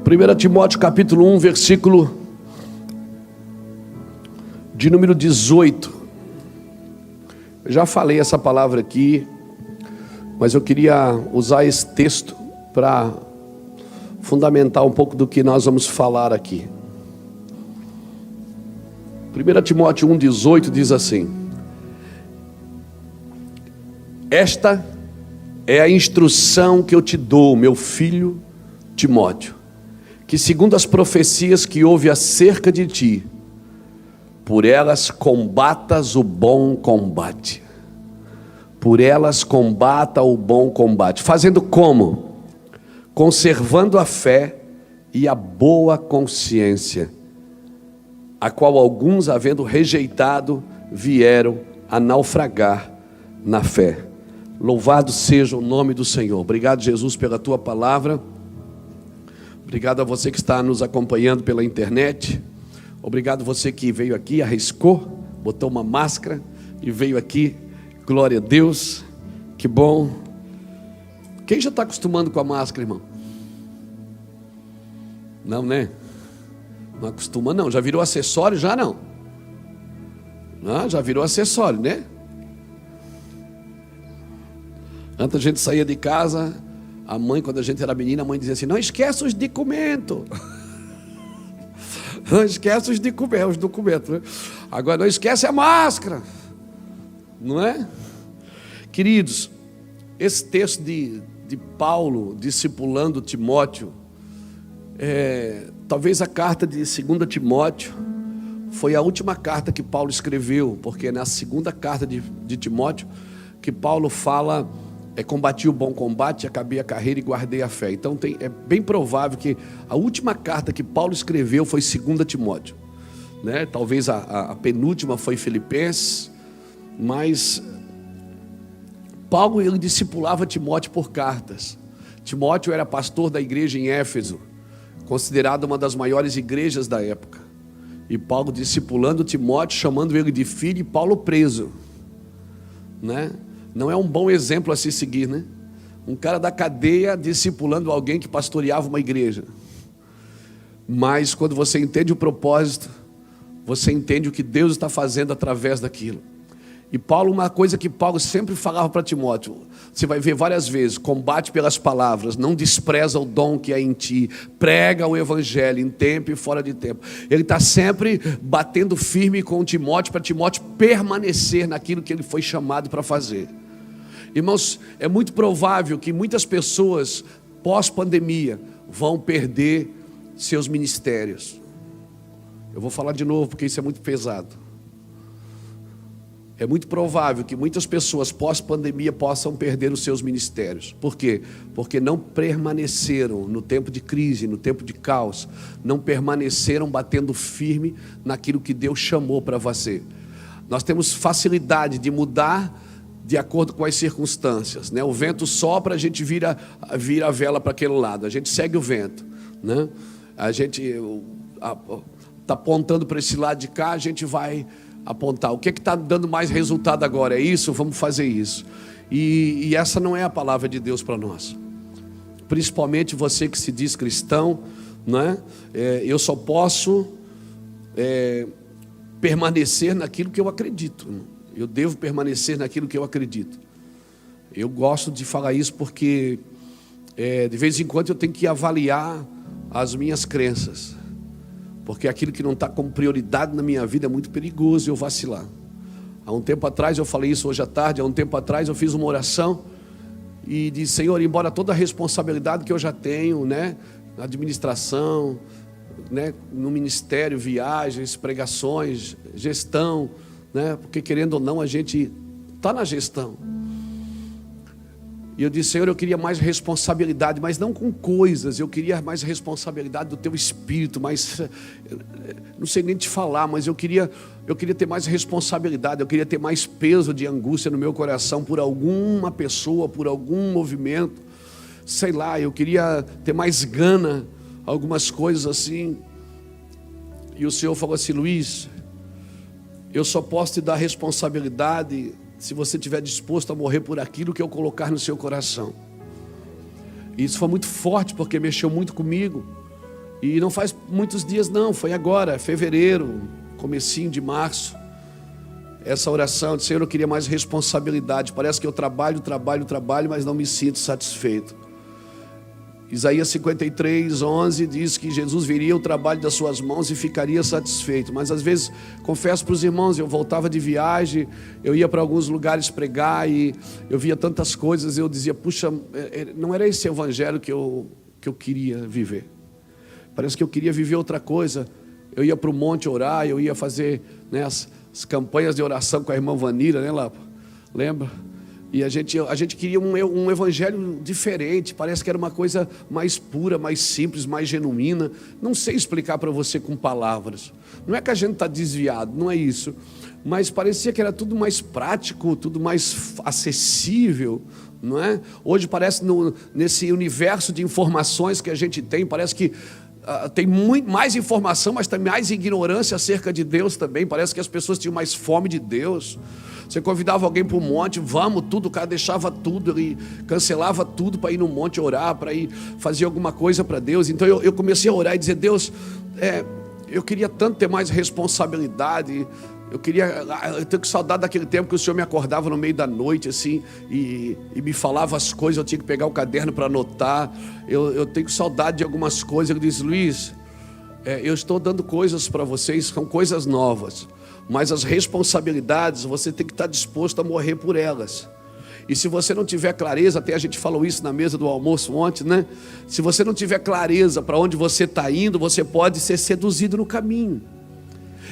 1 Timóteo capítulo 1, versículo de número 18. Eu já falei essa palavra aqui, mas eu queria usar esse texto para fundamentar um pouco do que nós vamos falar aqui. 1 Timóteo 1, 18 diz assim: esta é a instrução que eu te dou, meu filho Timóteo, que segundo as profecias que houve acerca de ti, por elas combatas o bom combate. Por elas combata o bom combate. Fazendo como? Conservando a fé e a boa consciência, a qual alguns, havendo rejeitado, vieram a naufragar na fé. Louvado seja o nome do Senhor. Obrigado, Jesus, pela tua palavra. Obrigado a você que está nos acompanhando pela internet. Obrigado a você que veio aqui, arriscou, botou uma máscara e veio aqui. Glória a Deus, que bom. Quem já está acostumando com a máscara, irmão? Não, né? Não acostuma não, já virou acessório? Já não. Já virou acessório, né? Antes a gente saía de casa, a mãe, quando a gente era menina, a mãe dizia assim: não esqueça os documentos. Não esquece os documentos, né? Agora não esquece a máscara, não é? Queridos, esse texto de Paulo discipulando Timóteo, talvez a carta de 2 Timóteo foi a última carta que Paulo escreveu, porque é na segunda carta de Timóteo que Paulo fala: combati o bom combate, acabei a carreira e guardei a fé. Então é bem provável que a última carta que Paulo escreveu foi 2 Timóteo, né? Talvez a penúltima foi Filipenses, mas Paulo, ele discipulava Timóteo por cartas. Timóteo era pastor da igreja em Éfeso, considerada uma das maiores igrejas da época, e Paulo discipulando Timóteo, chamando ele de filho, e Paulo preso, né? Não é um bom exemplo a se seguir, né? Um cara da cadeia discipulando alguém que pastoreava uma igreja. Mas quando você entende o propósito, você entende o que Deus está fazendo através daquilo. E Paulo, uma coisa que Paulo sempre falava para Timóteo, você vai ver várias vezes: combate pelas palavras, não despreza o dom que é em ti, prega o evangelho em tempo e fora de tempo. Ele está sempre batendo firme com Timóteo, para Timóteo permanecer naquilo que ele foi chamado para fazer. Irmãos, é muito provável que muitas pessoas pós-pandemia vão perder seus ministérios. Eu vou falar de novo porque isso é muito pesado. É muito provável que muitas pessoas pós-pandemia possam perder os seus ministérios. Por quê? Porque não permaneceram no tempo de crise, no tempo de caos. Não permaneceram batendo firme naquilo que Deus chamou para você. Nós temos facilidade de mudar de acordo com as circunstâncias, né? O vento sopra, a gente vira a vela para aquele lado, a gente segue o vento, né? A gente está apontando para esse lado de cá, a gente vai apontar. O que está dando mais resultado agora? É isso? Vamos fazer isso. E essa não é a palavra de Deus para nós. Principalmente você que se diz cristão, né? Eu só posso permanecer naquilo que eu acredito. Eu devo permanecer naquilo que eu acredito. Eu gosto de falar isso porque de vez em quando eu tenho que avaliar as minhas crenças, porque aquilo que não está como prioridade na minha vida é muito perigoso eu vacilar. Há um tempo atrás, eu falei isso hoje à tarde, há um tempo atrás eu fiz uma oração e disse: Senhor, embora toda a responsabilidade que eu já tenho, né, na administração, né, no ministério, viagens, pregações, gestão, né, porque querendo ou não a gente está na gestão. E eu disse: Senhor, eu queria mais responsabilidade, mas não com coisas, eu queria mais responsabilidade do teu espírito, mas não sei nem te falar, mas eu queria ter mais responsabilidade, eu queria ter mais peso de angústia no meu coração por alguma pessoa, por algum movimento, sei lá, eu queria ter mais gana, algumas coisas assim. E o Senhor falou assim: Luiz, eu só posso te dar responsabilidade se você estiver disposto a morrer por aquilo que eu colocar no seu coração. E isso foi muito forte, porque mexeu muito comigo. E não faz muitos dias não, foi agora, fevereiro, comecinho de março. Essa oração de Senhor, eu queria mais responsabilidade. Parece que eu trabalho, mas não me sinto satisfeito. Isaías 53:11 diz que Jesus veria o trabalho das suas mãos e ficaria satisfeito. Mas às vezes, confesso para os irmãos, eu voltava de viagem, eu ia para alguns lugares pregar e eu via tantas coisas, eu dizia, puxa, não era esse evangelho que eu queria viver. Parece que eu queria viver outra coisa. Eu ia para o monte orar, eu ia fazer, né, as campanhas de oração com a irmã Vanira, né, Lapa? Lembra? E a gente queria um evangelho diferente, parece que era uma coisa mais pura, mais simples, mais genuína. Não sei explicar para você com palavras. Não é que a gente está desviado, não é isso. Mas parecia que era tudo mais prático, tudo mais acessível, não é? Hoje parece, nesse universo de informações que a gente tem, parece que tem muito mais informação, mas tem mais ignorância acerca de Deus também. Parece que as pessoas tinham mais fome de Deus. Você convidava alguém para o monte, vamos, tudo, o cara deixava tudo, ele cancelava tudo para ir no monte orar, para ir fazer alguma coisa para Deus. Então eu comecei a orar e dizer, Deus, eu queria tanto ter mais responsabilidade. Eu tenho que saudade daquele tempo que o Senhor me acordava no meio da noite assim e me falava as coisas, eu tinha que pegar o caderno para anotar. Eu tenho saudade de algumas coisas. Ele diz, Luiz, eu estou dando coisas para vocês, são coisas novas, mas as responsabilidades você tem que estar disposto a morrer por elas. E se você não tiver clareza, até a gente falou isso na mesa do almoço ontem, né? Se você não tiver clareza para onde você está indo, você pode ser seduzido no caminho.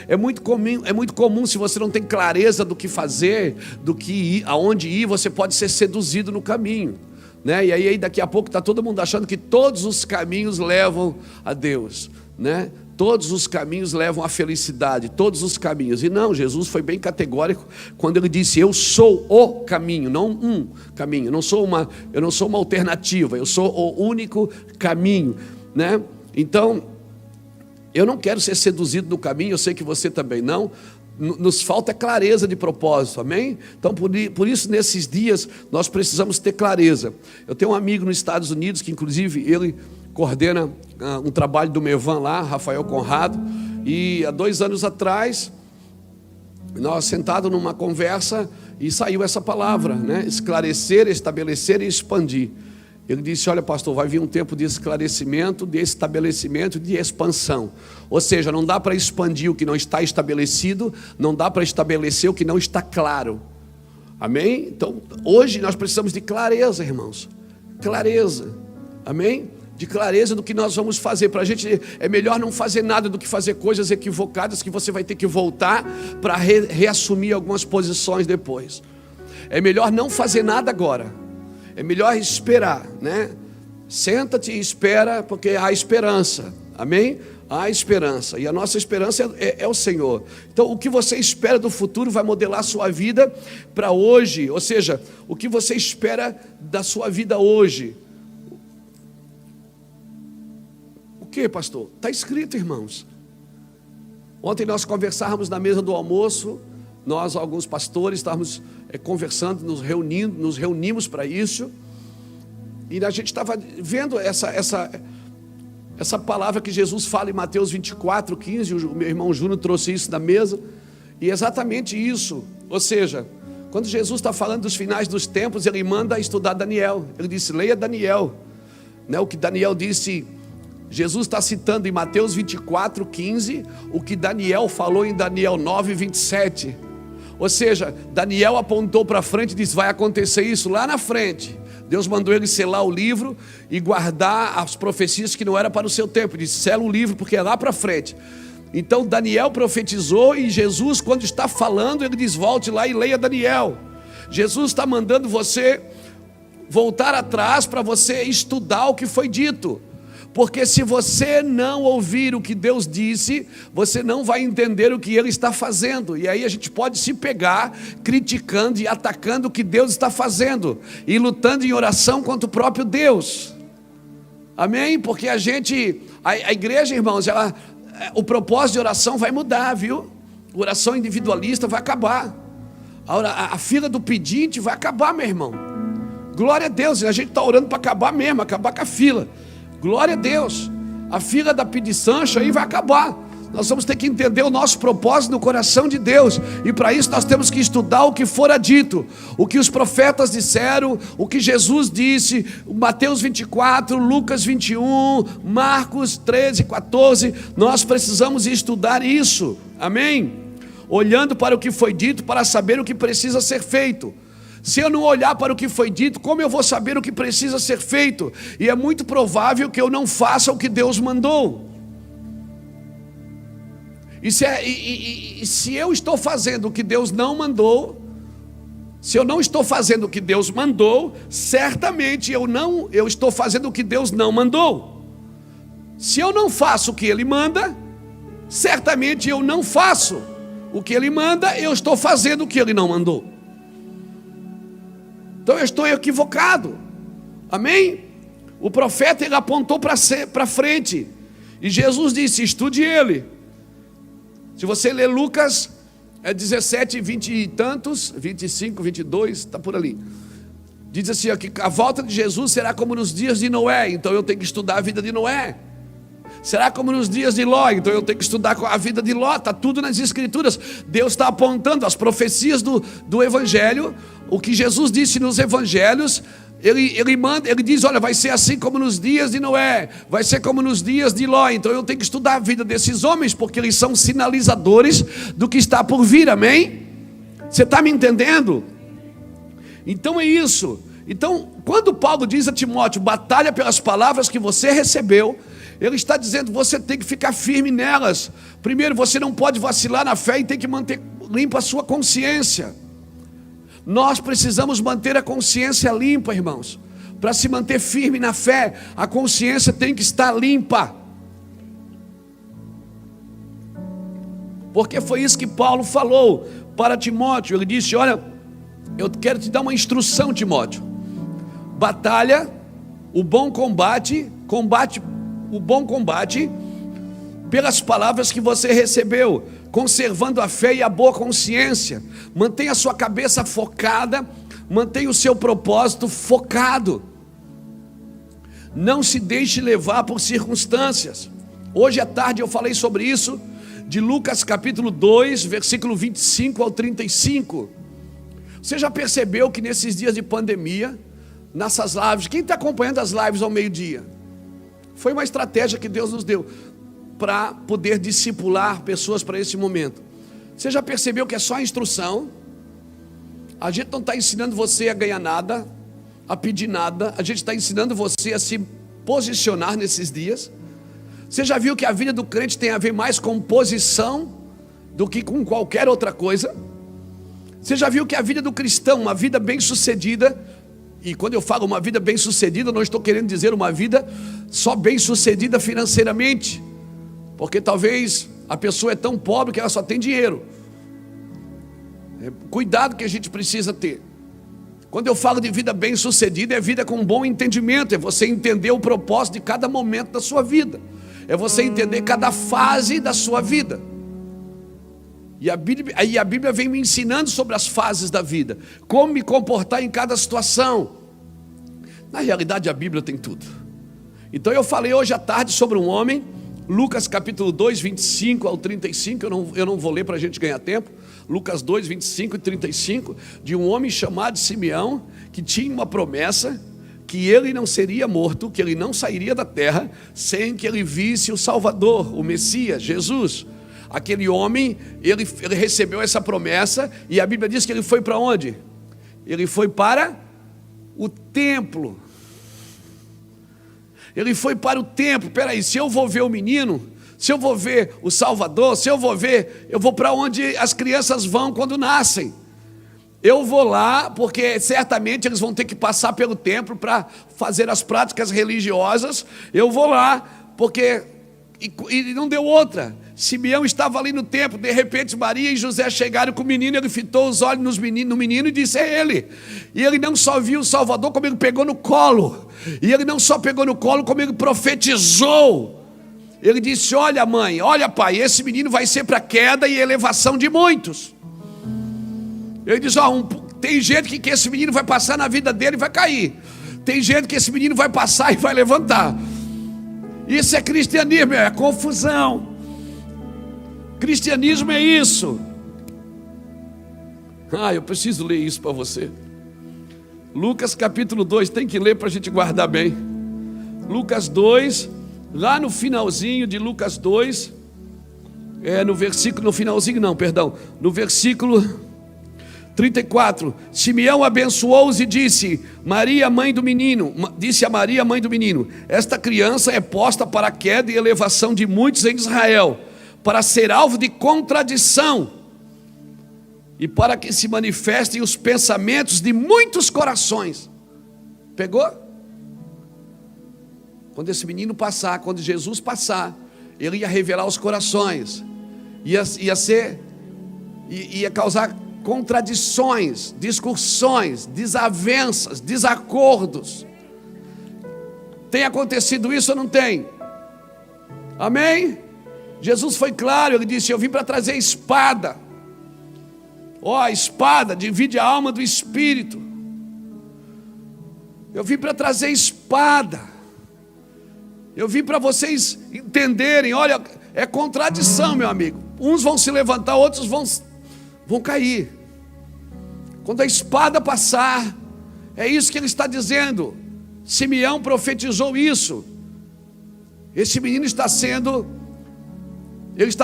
É muito comum, se você não tem clareza do que fazer, do que ir, aonde ir, você pode ser seduzido no caminho, né? E aí daqui a pouco está todo mundo achando que todos os caminhos levam a Deus, né? Todos os caminhos levam à felicidade, todos os caminhos. E não, Jesus foi bem categórico quando ele disse, eu sou o caminho, não um caminho, eu não sou uma alternativa, eu sou o único caminho, né? Então, eu não quero ser seduzido no caminho, eu sei que você também não. Nos falta clareza de propósito, amém? Então por isso nesses dias nós precisamos ter clareza. Eu tenho um amigo nos Estados Unidos que inclusive ele coordena um trabalho do Mevan lá, Rafael Conrado. E há 2 anos atrás, nós sentados numa conversa e saiu essa palavra, né? Esclarecer, estabelecer e expandir. Ele disse, olha pastor, vai vir um tempo de esclarecimento, de estabelecimento, de expansão. Ou seja, não dá para expandir o que não está estabelecido, não dá para estabelecer o que não está claro. Amém? Então, hoje nós precisamos de clareza, irmãos. Clareza. Amém? De clareza do que nós vamos fazer. Para a gente é melhor não fazer nada do que fazer coisas equivocadas que você vai ter que voltar para reassumir algumas posições depois. É melhor não fazer nada agora. É melhor esperar, né? Senta-te e espera, porque há esperança, amém? Há esperança, e a nossa esperança é o Senhor. Então o que você espera do futuro vai modelar a sua vida para hoje, ou seja, o que você espera da sua vida hoje. O que, pastor? Está escrito, irmãos. Ontem nós conversávamos na mesa do almoço, nós, alguns pastores, estávamos conversando, nos reunimos para isso, e a gente estava vendo essa palavra que Jesus fala em Mateus 24:15, o meu irmão Júnior trouxe isso da mesa, e exatamente isso, ou seja, quando Jesus está falando dos finais dos tempos, ele manda estudar Daniel, ele disse, leia Daniel, né? O que Daniel disse, Jesus está citando em Mateus 24:15, o que Daniel falou em Daniel 9:27, ou seja, Daniel apontou para frente e disse, vai acontecer isso lá na frente. Deus mandou ele selar o livro e guardar as profecias que não eram para o seu tempo. Ele disse, sela o livro porque é lá para frente. Então Daniel profetizou e Jesus, quando está falando, ele diz, volte lá e leia Daniel. Jesus está mandando você voltar atrás para você estudar o que foi dito. Porque se você não ouvir o que Deus disse, você não vai entender o que Ele está fazendo. E aí a gente pode se pegar criticando e atacando o que Deus está fazendo. E lutando em oração contra o próprio Deus. Amém? Porque a igreja, irmãos, o propósito de oração vai mudar, viu? A oração individualista vai acabar. A fila do pedinte vai acabar, meu irmão. Glória a Deus, a gente está orando para acabar mesmo, acabar com a fila. Glória a Deus. A fila da Pidi-Sancho aí vai acabar. Nós vamos ter que entender o nosso propósito no coração de Deus. E para isso nós temos que estudar o que fora dito, o que os profetas disseram, o que Jesus disse, Mateus 24, Lucas 21, Marcos 13, 14. Nós precisamos estudar isso. Amém? Olhando para o que foi dito, para saber o que precisa ser feito. Se eu não olhar para o que foi dito, como eu vou saber o que precisa ser feito? E é muito provável que eu não faça o que Deus mandou. E se eu estou fazendo o que Deus não mandou, se eu não estou fazendo o que Deus mandou, certamente eu estou fazendo o que Deus não mandou. Se eu não faço o que Ele manda, certamente eu não faço o que Ele manda, eu estou fazendo o que Ele não mandou. Então eu estou equivocado. Amém? O profeta ele apontou para frente, e Jesus disse: estude ele. Se você ler Lucas 17, 20 e tantos, 25, 22, está por ali. Diz assim, ó, que a volta de Jesus será como nos dias de Noé. Então eu tenho que estudar a vida de Noé. Será como nos dias de Ló. Então eu tenho que estudar a vida de Ló. Está tudo nas Escrituras. Deus está apontando as profecias do Evangelho. O que Jesus disse nos Evangelhos, Ele diz, olha, vai ser assim como nos dias de Noé, vai ser como nos dias de Ló. Então eu tenho que estudar a vida desses homens, porque eles são sinalizadores do que está por vir, amém? Você está me entendendo? Então é isso. Então, quando Paulo diz a Timóteo, batalha pelas palavras que você recebeu, ele está dizendo, você tem que ficar firme nelas. Primeiro, você não pode vacilar na fé e tem que manter limpa a sua consciência. Nós precisamos manter a consciência limpa, irmãos. Para se manter firme na fé, a consciência tem que estar limpa. Porque foi isso que Paulo falou para Timóteo. Ele disse, olha, eu quero te dar uma instrução, Timóteo. Batalha o bom combate, o bom combate pelas palavras que você recebeu, conservando a fé e a boa consciência. Mantenha a sua cabeça focada, mantenha o seu propósito focado. Não se deixe levar por circunstâncias. Hoje à tarde eu falei sobre isso, de Lucas capítulo 2, versículo 25 ao 35. Você já percebeu que nesses dias de pandemia, nessas lives, quem está acompanhando as lives ao meio-dia? Foi uma estratégia que Deus nos deu para poder discipular pessoas para esse momento. Você já percebeu que é só instrução? A gente não está ensinando você a ganhar nada, a pedir nada. A gente está ensinando você a se posicionar nesses dias. Você já viu que a vida do crente tem a ver mais com posição do que com qualquer outra coisa? Você já viu que a vida do cristão, uma vida bem sucedida, e quando eu falo uma vida bem sucedida, não estou querendo dizer uma vida só bem sucedida financeiramente, porque talvez a pessoa é tão pobre que ela só tem dinheiro. Cuidado que a gente precisa ter. Quando eu falo de vida bem sucedida, é vida com bom entendimento, é você entender o propósito de cada momento da sua vida, é você entender cada fase da sua vida. E a Bíblia vem me ensinando sobre as fases da vida, como me comportar em cada situação. Na realidade a Bíblia tem tudo. Então eu falei hoje à tarde sobre um homem, Lucas capítulo 2, 25 ao 35, eu não vou ler para a gente ganhar tempo. Lucas 2, 25 e 35, de um homem chamado Simeão, que tinha uma promessa, que ele não seria morto, que ele não sairia da terra, sem que ele visse o Salvador, o Messias, Jesus. Aquele homem, ele recebeu essa promessa, e a Bíblia diz que ele foi para onde? Ele foi para o templo. Ele foi para o templo. Peraí, se eu vou ver o menino, se eu vou ver o Salvador, eu vou para onde as crianças vão quando nascem. Eu vou lá, porque certamente eles vão ter que passar pelo templo para fazer as práticas religiosas. Eu vou lá, porque... E não deu outra. Simeão estava ali no templo, de repente Maria e José chegaram com o menino, ele fitou os olhos no menino e disse, é ele. E ele não só viu o Salvador, como ele pegou no colo. E ele não só pegou no colo, como ele profetizou. Ele disse, olha mãe, olha pai, esse menino vai ser para queda e elevação de muitos. Ele diz, tem gente que esse menino vai passar na vida dele e vai cair. Tem gente que esse menino vai passar e vai levantar. Isso é cristianismo, é confusão. Cristianismo é isso. Eu preciso ler isso para você. Lucas capítulo 2, tem que ler para a gente guardar bem. Lucas 2, lá no finalzinho de Lucas 2, no versículo 34, Simeão abençoou-os e disse: Maria, mãe do menino, disse a Maria, mãe do menino: esta criança é posta para a queda e elevação de muitos em Israel, para ser alvo de contradição, e para que se manifestem os pensamentos de muitos corações. Pegou? Quando esse menino passar, quando Jesus passar, ele ia revelar os corações, ia causar contradições, discussões, desavenças, desacordos. Tem acontecido isso ou não tem? Amém? Jesus foi claro, ele disse: eu vim para trazer espada. A espada divide a alma do espírito. Eu vim para trazer espada. Eu vim para vocês entenderem. Olha, é contradição, meu amigo. Uns vão se levantar, outros vão cair. Quando a espada passar, é isso que ele está dizendo. Simeão profetizou isso. Esse menino está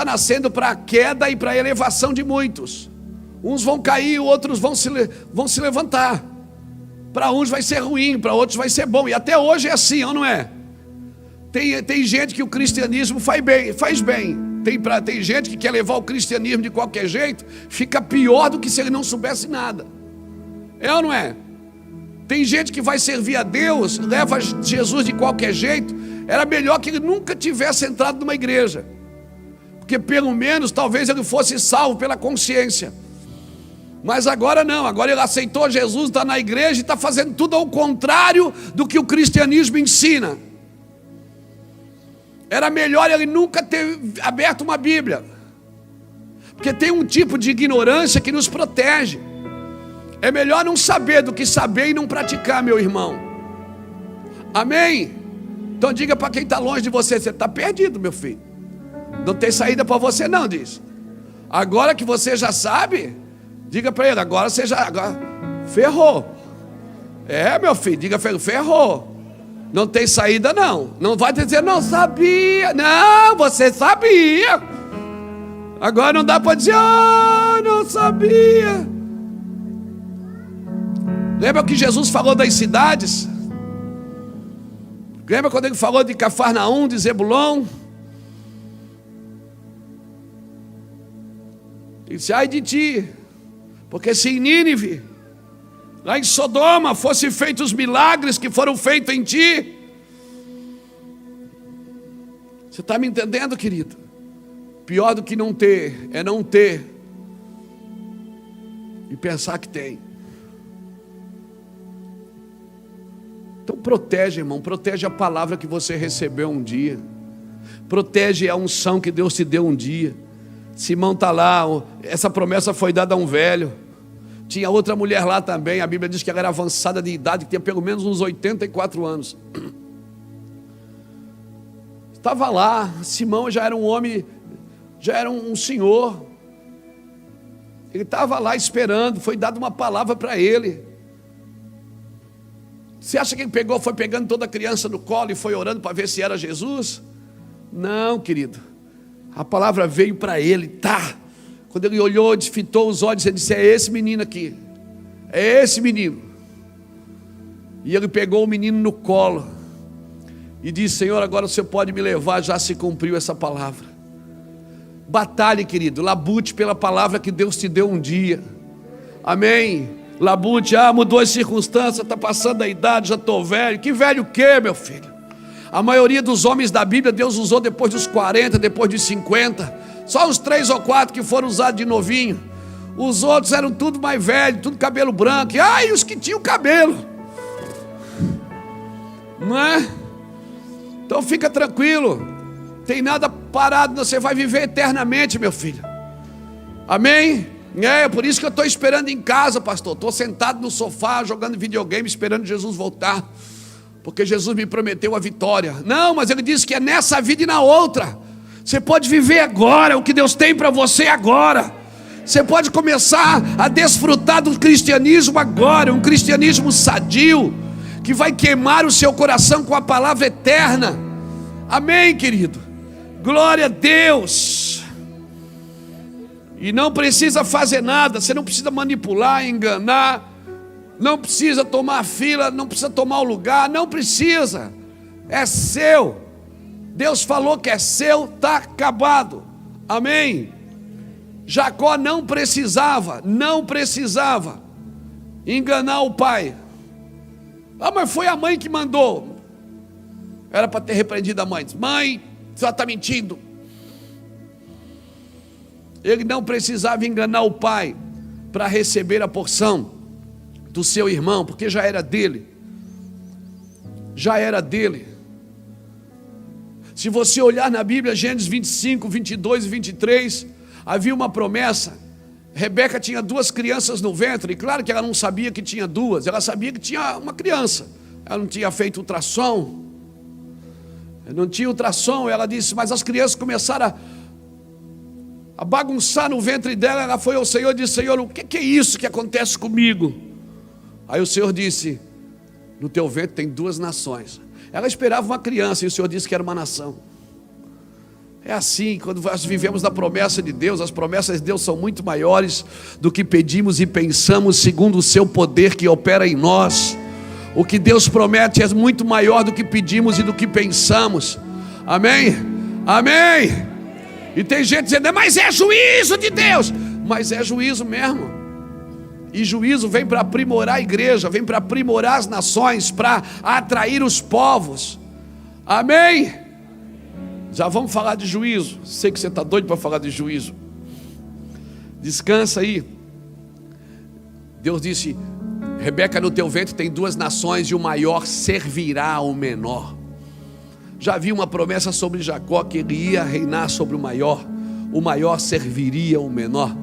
nascendo para a queda e para a elevação de muitos. Uns vão cair, outros vão se levantar. Para uns vai ser ruim, para outros vai ser bom. E até hoje é assim, ou não é? Tem gente que o cristianismo faz bem. Tem gente que quer levar o cristianismo de qualquer jeito, fica pior do que se ele não soubesse nada. É ou não é? Tem gente que vai servir a Deus, leva Jesus de qualquer jeito. Era melhor que ele nunca tivesse entrado numa igreja, porque pelo menos talvez ele fosse salvo pela consciência. Mas agora não, agora ele aceitou Jesus, está na igreja e está fazendo tudo ao contrário do que o cristianismo ensina. Era melhor ele nunca ter aberto uma Bíblia, porque tem um tipo de ignorância que nos protege. É melhor não saber do que saber e não praticar, meu irmão. Amém? Então diga para quem está longe de você: você está perdido, meu filho. Não tem saída para você não, diz. Agora que você já sabe, diga para ele: agora ferrou. Meu filho, diga para ele: ferrou. Não tem saída não. Não vai dizer: não sabia. Não, você sabia. Agora não dá para dizer: não sabia. Lembra que Jesus falou das cidades? Lembra quando ele falou de Cafarnaum, de Zebulon? Ele disse: ai de ti, porque se em Nínive, lá em Sodoma, fossem feitos os milagres que foram feitos em ti. Você está me entendendo, querido? Pior do que não ter, é não ter e pensar que tem. Então protege, irmão, protege a palavra que você recebeu um dia. Protege a unção que Deus te deu um dia. Simão está lá, essa promessa foi dada a um velho. Tinha outra mulher lá também, a Bíblia diz que ela era avançada de idade, que tinha pelo menos uns 84 anos. Estava lá, Simão já era um homem, já era um senhor. Ele estava lá esperando, foi dada uma palavra para ele. Você acha que ele foi pegando toda a criança no colo e foi orando para ver se era Jesus? Não, querido. A palavra veio para ele, tá? Quando ele olhou, desfitou os olhos, ele disse: é esse menino aqui, é esse menino. E ele pegou o menino no colo e disse: Senhor, agora você pode me levar, já se cumpriu essa palavra. Batalhe, querido, labute pela palavra que Deus te deu um dia. Amém? Labute, mudou as circunstâncias, está passando a idade, já estou velho. Que velho o quê, meu filho? A maioria dos homens da Bíblia Deus usou depois dos 40, depois dos 50. Só uns 3 ou 4 que foram usados de novinho. Os outros eram tudo mais velhos, tudo cabelo branco. E os que tinham cabelo, não é? Então fica tranquilo, tem nada parado, você vai viver eternamente, meu filho. Amém? É por isso que eu estou esperando em casa, pastor. Estou sentado no sofá, jogando videogame, esperando Jesus voltar. porque Jesus me prometeu a vitória. Não, mas Ele disse que é nessa vida e na outra. Você pode viver agora o que Deus tem para você agora. Você pode começar a desfrutar do cristianismo agora, um cristianismo sadio, que vai queimar o seu coração com a palavra eterna. Amém, querido? Glória a Deus. E não precisa fazer nada, você não precisa manipular, enganar, não precisa tomar fila, não precisa tomar o lugar, não precisa, é seu. Deus falou que é seu, está acabado. Amém? Jacó não precisava enganar o pai. Ah, mas foi a mãe que mandou. Era para ter repreendido a mãe. Mãe, você está mentindo. Ele não precisava enganar o pai para receber a porção do seu irmão, porque já era dele. Já era dele. Se você olhar na Bíblia, Gênesis 25, 22 e 23, havia uma promessa. Rebeca tinha 2 crianças no ventre, e claro que ela não sabia que tinha 2, ela sabia que tinha uma criança. Ela não tinha feito ultrassom, ela disse, mas as crianças começaram a bagunçar no ventre dela. Ela foi ao Senhor e disse, Senhor, o que é isso que acontece comigo? Aí o Senhor disse, no teu ventre tem 2 nações. Ela esperava uma criança e o Senhor disse que era uma nação. É assim, quando nós vivemos da promessa de Deus, as promessas de Deus são muito maiores do que pedimos e pensamos, segundo o seu poder que opera em nós. O que Deus promete é muito maior do que pedimos e do que pensamos. Amém? Amém? E tem gente dizendo, mas é juízo de Deus. Mas é juízo mesmo. E juízo vem para aprimorar a igreja, vem para aprimorar as nações, para atrair os povos. Amém? Já vamos falar de juízo. Sei que você está doido para falar de juízo. Descansa aí. Deus disse, Rebeca, no teu ventre tem 2 nações e o maior servirá ao menor. Já havia uma promessa sobre Jacó, que ele ia reinar sobre o maior serviria o menor.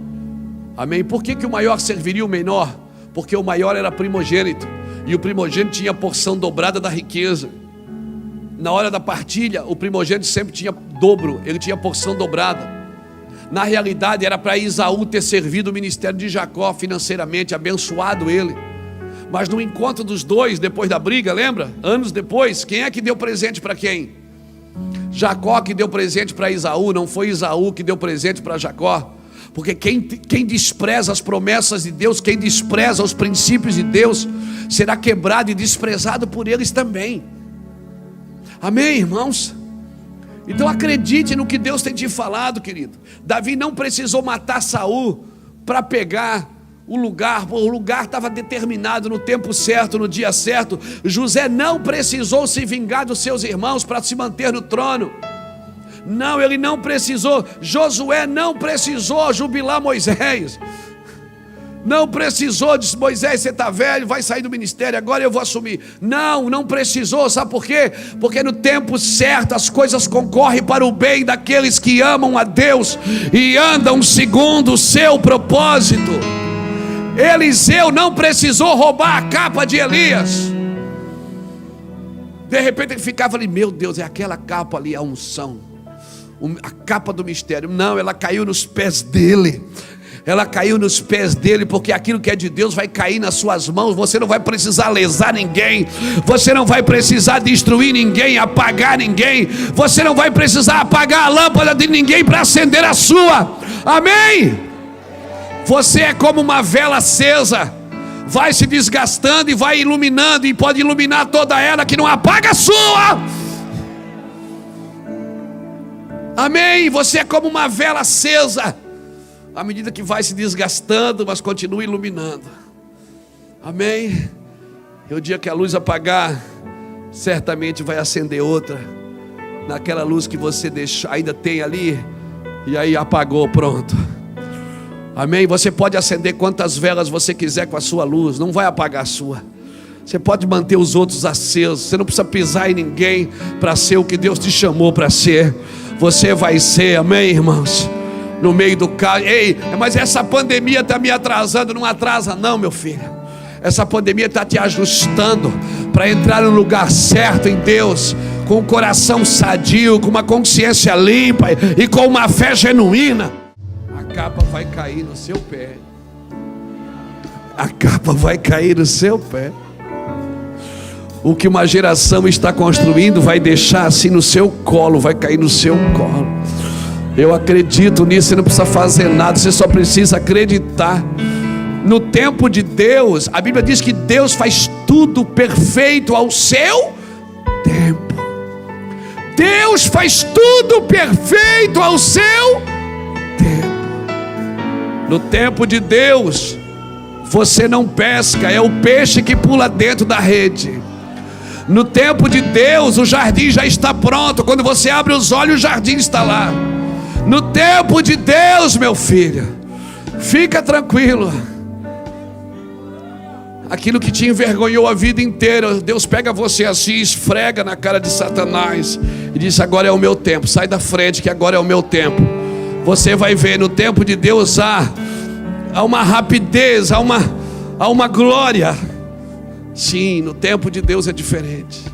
Amém? Por que o maior serviria o menor? Porque o maior era primogênito, e o primogênito tinha porção dobrada da riqueza. Na hora da partilha, o primogênito sempre tinha dobro, ele tinha porção dobrada. Na realidade era para Esaú ter servido o ministério de Jacó financeiramente, abençoado ele. Mas no encontro dos dois, depois da briga, lembra? Anos depois, quem é que deu presente para quem? Jacó que deu presente para Esaú, não foi Esaú que deu presente para Jacó. Porque quem despreza as promessas de Deus, quem despreza os princípios de Deus, será quebrado e desprezado por eles também. Amém, irmãos? Então acredite no que Deus tem te falado, querido. Davi não precisou matar Saul para pegar o lugar estava determinado no tempo certo, no dia certo. José não precisou se vingar dos seus irmãos para se manter no trono. Não, ele não precisou. Josué não precisou jubilar Moisés. Não precisou, disse, Moisés, você está velho, vai sair do ministério, agora eu vou assumir. Não precisou, sabe por quê? Porque no tempo certo as coisas concorrem para o bem daqueles que amam a Deus e andam segundo o seu propósito. Eliseu não precisou roubar a capa de Elias. De repente ele ficava ali, meu Deus, é aquela capa ali, a unção, a capa do mistério. Não, ela caiu nos pés dele. Ela caiu nos pés dele, porque aquilo que é de Deus vai cair nas suas mãos. Você não vai precisar lesar ninguém, você não vai precisar destruir ninguém, apagar ninguém, você não vai precisar apagar a lâmpada de ninguém para acender a sua. Amém? Você é como uma vela acesa, vai se desgastando e vai iluminando, e pode iluminar toda ela, que não apaga a sua. Amém? Você é como uma vela acesa, à medida que vai se desgastando, mas continua iluminando. Amém? E o dia que a luz apagar, certamente vai acender outra, naquela luz que você ainda tem ali, e aí apagou, pronto. Amém? Você pode acender quantas velas você quiser com a sua luz, não vai apagar a sua. Você pode manter os outros acesos, você não precisa pisar em ninguém para ser o que Deus te chamou para ser. Você vai ser, amém, irmãos? No meio do caos. Ei, mas essa pandemia está me atrasando. Não atrasa não, meu filho. Essa pandemia está te ajustando para entrar no lugar certo em Deus, com o coração sadio, com uma consciência limpa e com uma fé genuína, a capa vai cair no seu pé. A capa vai cair no seu pé. O que uma geração está construindo vai deixar assim no seu colo, vai cair no seu colo. Eu acredito nisso, você não precisa fazer nada, você só precisa acreditar. No tempo de Deus, a Bíblia diz que Deus faz tudo perfeito ao seu tempo. Deus faz tudo perfeito ao seu tempo. No tempo de Deus, você não pesca, é o peixe que pula dentro da rede. No tempo de Deus, o jardim já está pronto. Quando você abre os olhos, o jardim está lá. No tempo de Deus, meu filho, fica tranquilo. Aquilo que te envergonhou a vida inteira, Deus pega você assim, esfrega na cara de Satanás e diz: agora é o meu tempo, sai da frente que agora é o meu tempo. Você vai ver, no tempo de Deus há uma rapidez, há uma glória. Sim, no tempo de Deus é diferente.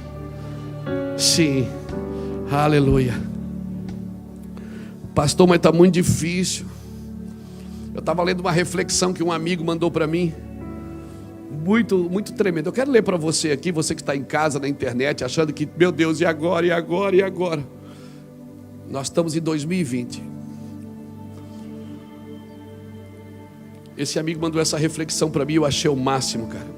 Sim, aleluia. Pastor, mas está muito difícil. Eu estava lendo uma reflexão que um amigo mandou para mim, muito, muito tremendo. Eu quero ler para você aqui, você que está em casa, na internet, achando que, meu Deus, e agora, e agora, e agora? Nós estamos em 2020. Esse amigo mandou essa reflexão para mim, eu achei o máximo, cara.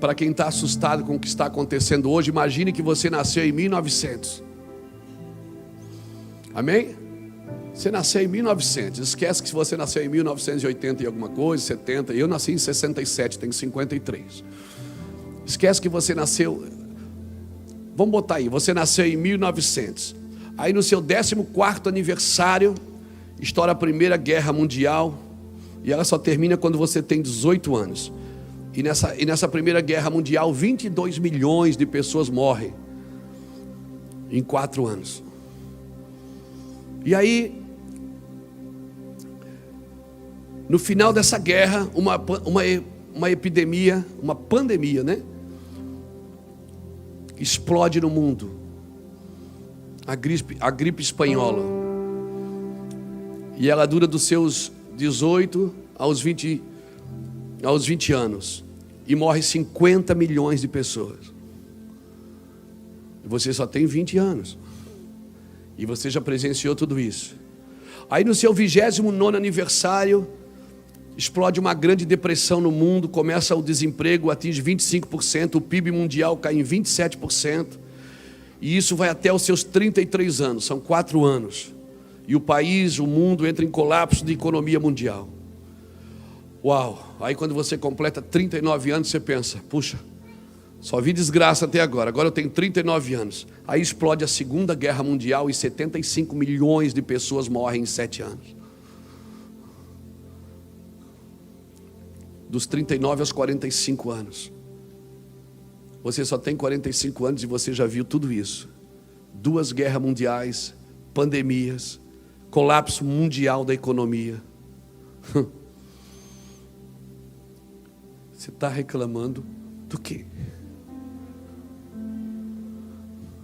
Para quem está assustado com o que está acontecendo hoje, imagine que você nasceu em 1900. Amém? Você nasceu em 1900. Esquece que você nasceu em 1980 e alguma coisa, 70. Eu nasci em 67, tenho 53. Esquece que você nasceu. Vamos botar aí, você nasceu em 1900. Aí no seu 14º aniversário, estoura a Primeira Guerra Mundial. E ela só termina quando você tem 18 anos. E nessa Primeira Guerra Mundial, 22 milhões de pessoas morrem em 4 anos. E aí, no final dessa guerra, uma epidemia, uma pandemia, né? Explode no mundo. A gripe espanhola. E ela dura dos seus 18 aos 20 anos. E morre 50 milhões de pessoas. E você só tem 20 anos. E você já presenciou tudo isso. Aí no seu 29º aniversário, explode uma grande depressão no mundo, começa o desemprego, atinge 25%, o PIB mundial cai em 27%. E isso vai até os seus 33 anos, são 4 anos. E o país, o mundo entra em colapso de economia mundial. Uau! Aí quando você completa 39 anos, você pensa: puxa, só vi desgraça até agora eu tenho 39 anos. Aí explode a Segunda Guerra Mundial e 75 milhões de pessoas morrem em 7 anos. Dos 39 aos 45 anos. Você só tem 45 anos e você já viu tudo isso. 2 guerras mundiais, pandemias, colapso mundial da economia. Você está reclamando do quê?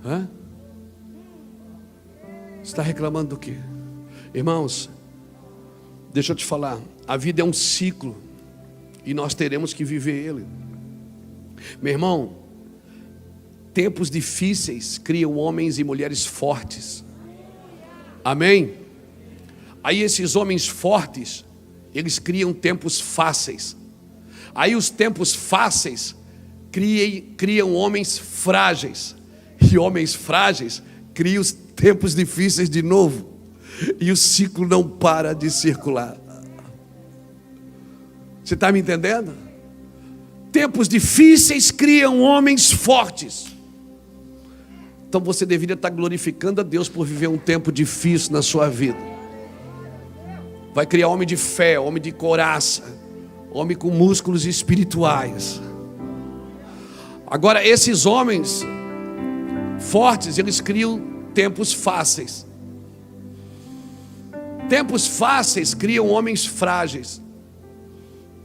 Hã? Você está reclamando do quê? Irmãos, deixa eu te falar, a vida é um ciclo e nós teremos que viver ele. Meu irmão, tempos difíceis criam homens e mulheres fortes. Amém? Aí esses homens fortes, eles criam tempos fáceis. Aí os tempos fáceis criam homens frágeis. E homens frágeis criam os tempos difíceis de novo. E o ciclo não para de circular. Você está me entendendo? Tempos difíceis criam homens fortes. Então você deveria estar glorificando a Deus por viver um tempo difícil na sua vida. Vai criar homem de fé, homem de coraça, homem com músculos espirituais. Agora esses homens fortes, eles criam tempos fáceis. Tempos fáceis criam homens frágeis.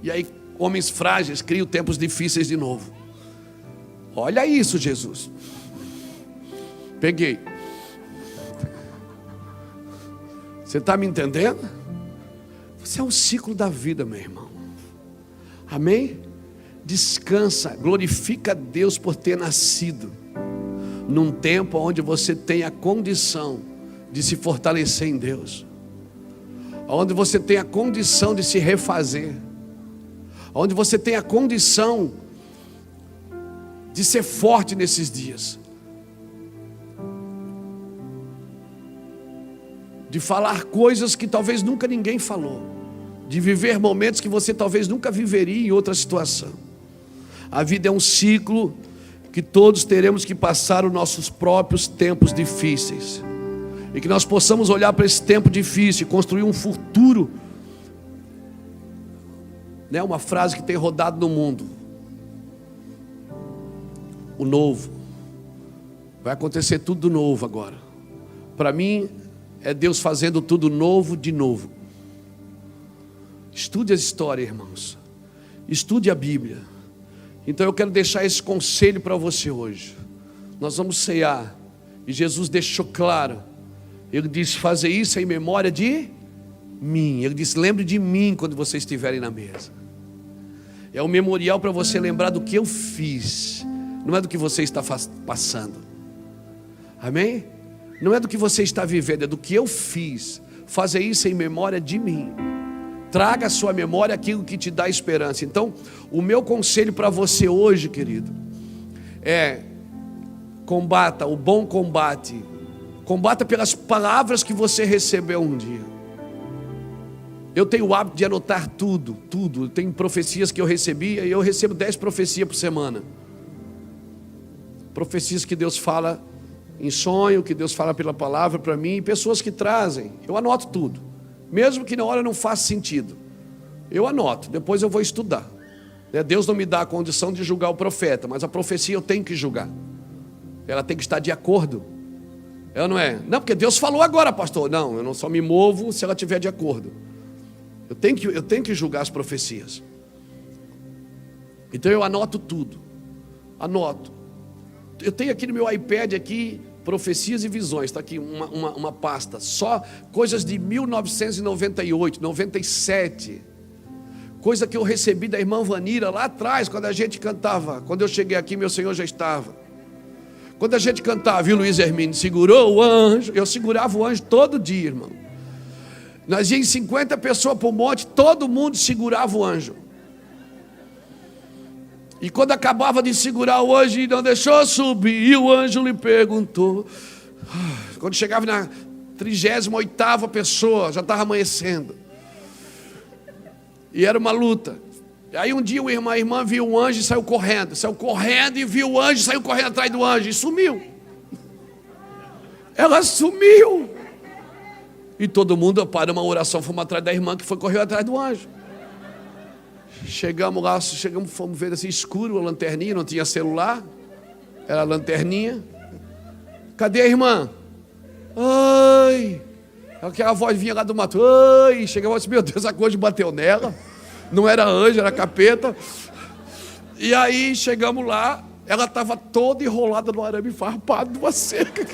E aí Homens frágeis criam tempos difíceis de novo. Olha isso, Jesus. Peguei. Você está me entendendo? Você é um ciclo da vida, meu irmão. Amém? Descansa, glorifica a Deus por ter nascido num tempo onde você tem a condição de se fortalecer em Deus, onde você tem a condição de se refazer, onde você tem a condição de ser forte nesses dias, de falar coisas que talvez nunca ninguém falou, de viver momentos que você talvez nunca viveria em outra situação. A vida é um ciclo que todos teremos que passar os nossos próprios tempos difíceis, e que nós possamos olhar para esse tempo difícil e construir um futuro, né? Uma frase que tem rodado no mundo: o novo. Vai acontecer tudo novo agora. Para mim é Deus fazendo tudo novo de novo. Estude a história, irmãos. Estude a Bíblia. Então eu quero deixar esse conselho para você hoje. Nós vamos cear, e Jesus deixou claro. Ele disse: fazer isso em memória de mim. Ele disse: lembre de mim quando vocês estiverem na mesa. É um memorial para você lembrar do que eu fiz, não é do que você está passando. Amém? Não é do que você está vivendo, é do que eu fiz. Fazer isso em memória de mim. Traga à sua memória aquilo que te dá esperança. Então, o meu conselho para você hoje, querido, é: combata o bom combate. Combata pelas palavras que você recebeu um dia. Eu tenho o hábito de anotar tudo. Tem profecias que eu recebia, e eu recebo 10 profecias por semana. Profecias que Deus fala em sonho, que Deus fala pela palavra para mim, e pessoas que trazem. Eu anoto tudo, mesmo que na hora não faça sentido. Eu anoto, depois eu vou estudar. Deus não me dá a condição de julgar o profeta, mas a profecia eu tenho que julgar. Ela tem que estar de acordo. Ela não é: não, porque Deus falou agora, pastor. Não, eu não só me movo se ela estiver de acordo. Eu tenho que julgar as profecias. Então eu anoto tudo. Anoto. Eu tenho aqui no meu iPad aqui, profecias e visões. Está aqui uma pasta. Só coisas de 1998, 97. Coisa que eu recebi da irmã Vanira lá atrás, quando a gente cantava. Quando eu cheguei aqui, meu Senhor já estava. Quando a gente cantava, viu, Luiz Hermínio, segurou o anjo. Eu segurava o anjo todo dia, irmão. Nós íamos 50 pessoas para o monte, todo mundo segurava o anjo. E quando acabava de segurar o anjo e não deixou subir, e o anjo lhe perguntou. Quando chegava na 38ª pessoa, já estava amanhecendo. E era uma luta. Aí um dia a irmã viu um anjo e saiu correndo e viu o anjo, saiu correndo atrás do anjo e sumiu. Ela sumiu. E todo mundo, para uma oração, fomos atrás da irmã que correu atrás do anjo. Chegamos lá, fomos ver assim, escuro, a lanterninha, não tinha celular, era a lanterninha. Cadê a irmã? Ai! Aquela voz vinha lá do mato. Ai! Chegava assim: meu Deus, a coisa bateu nela. Não era anjo, era capeta. E aí chegamos lá, ela estava toda enrolada no arame farpado de uma cerca.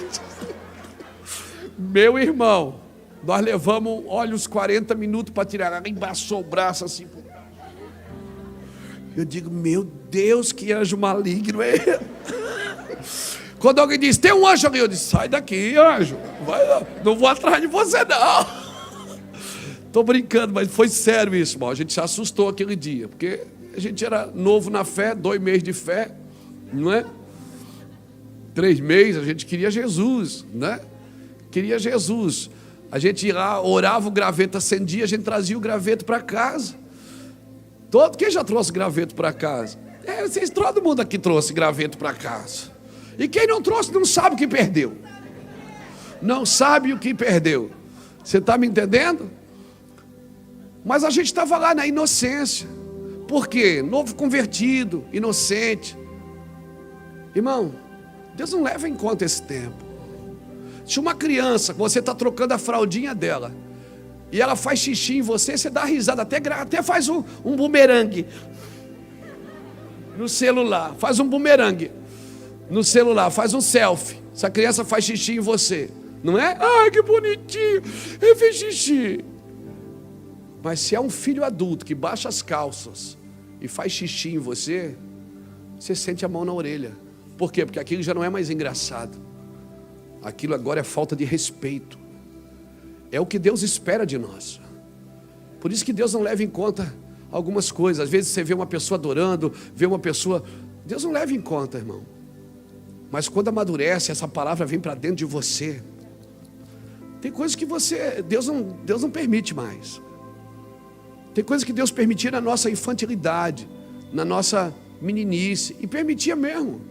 Meu irmão, nós levamos, olha, uns 40 minutos para tirar. Ela embaçou o braço assim. Eu digo: meu Deus, que anjo maligno é ele? Quando alguém diz: tem um anjo ali, eu disse: sai daqui, anjo. Vai lá. Não vou atrás de você, não. Estou brincando, mas foi sério isso, irmão. A gente se assustou aquele dia, porque a gente era novo na fé, 2 meses de fé, não é? 3 meses, a gente queria Jesus, né? Queria Jesus. A gente ia lá, orava, o graveto acendia, a gente trazia o graveto para casa. Quem já trouxe graveto para casa? Todo mundo aqui trouxe graveto para casa. E quem não trouxe não sabe o que perdeu. Não sabe o que perdeu. Você está me entendendo? Mas a gente estava lá na inocência. Por quê? Novo convertido, inocente. Irmão, Deus não leva em conta esse tempo. Se uma criança, você está trocando a fraldinha dela, e ela faz xixi em você, você dá risada, até faz um bumerangue no celular, faz um bumerangue no celular, faz um selfie. Essa criança faz xixi em você, não é? Ai, que bonitinho, eu fiz xixi. Mas se é um filho adulto que baixa as calças e faz xixi em você, você sente a mão na orelha. Por quê? Porque aquilo já não é mais engraçado. Aquilo agora é falta de respeito. É o que Deus espera de nós. Por isso que Deus não leva em conta algumas coisas. Às vezes você vê uma pessoa adorando, vê uma pessoa... Deus não leva em conta, irmão. Mas quando amadurece, essa palavra vem para dentro de você. Tem coisas que Deus não permite mais. Tem coisas que Deus permitia na nossa infantilidade, na nossa meninice, e permitia mesmo.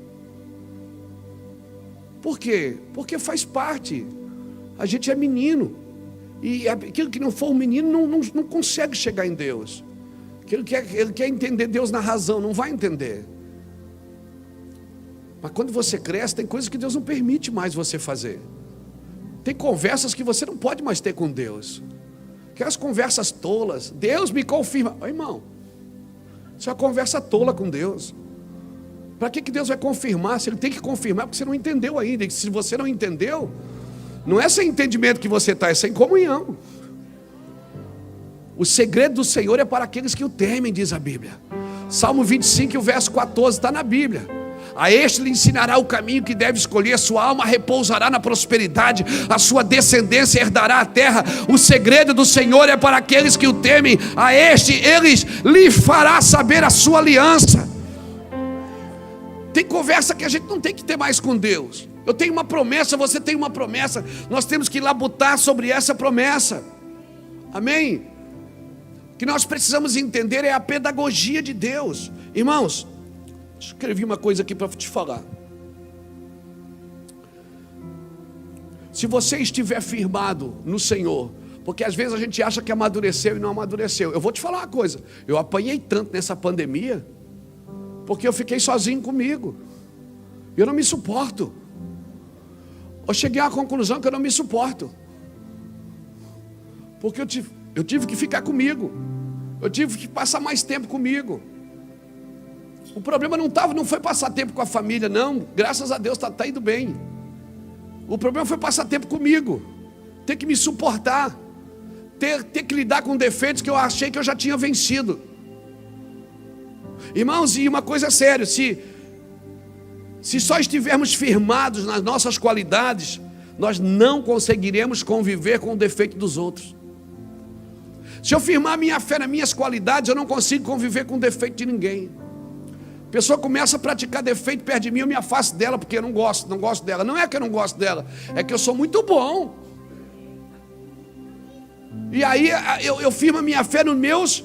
Por quê? Porque faz parte. A gente é menino, e aquilo que não for um menino não consegue chegar em Deus. Ele quer entender Deus na razão, não vai entender. Mas quando você cresce, tem coisas que Deus não permite mais você fazer. Tem conversas que você não pode mais ter com Deus. Aquelas conversas tolas. Deus me confirma. Ô, irmão, isso é uma conversa tola com Deus. Para que Deus vai confirmar? Se Ele tem que confirmar, porque você não entendeu ainda. E se você não entendeu, não é sem entendimento que você está, é sem comunhão. O segredo do Senhor é para aqueles que o temem, diz a Bíblia. Salmo 25, o verso 14 está na Bíblia. A este lhe ensinará o caminho que deve escolher, sua alma repousará na prosperidade, a sua descendência herdará a terra. O segredo do Senhor é para aqueles que o temem, a este eles lhe fará saber a sua aliança. Tem conversa que a gente não tem que ter mais com Deus. Eu tenho uma promessa, você tem uma promessa, nós temos que labutar sobre essa promessa. Amém? O que nós precisamos entender é a pedagogia de Deus. Irmãos, escrevi uma coisa aqui para te falar. Se você estiver firmado no Senhor, porque às vezes a gente acha que amadureceu e não amadureceu. Eu vou te falar uma coisa, eu apanhei tanto nessa pandemia, porque eu fiquei sozinho comigo. Eu não me suporto. Eu cheguei à conclusão que eu não me suporto. Porque eu tive que ficar comigo. Eu tive que passar mais tempo comigo. O problema não foi passar tempo com a família, não. Graças a Deus está indo bem. O problema foi passar tempo comigo. Ter que me suportar. Ter que lidar com defeitos que eu achei que eu já tinha vencido. Irmãos, e uma coisa é séria, se só estivermos firmados nas nossas qualidades, nós não conseguiremos conviver com o defeito dos outros. Se eu firmar minha fé nas minhas qualidades, eu não consigo conviver com o defeito de ninguém. A pessoa começa a praticar defeito perto de mim, eu me afasto dela porque eu não gosto dela. Não é que eu não gosto dela, é que eu sou muito bom. E aí eu firmo a minha fé nas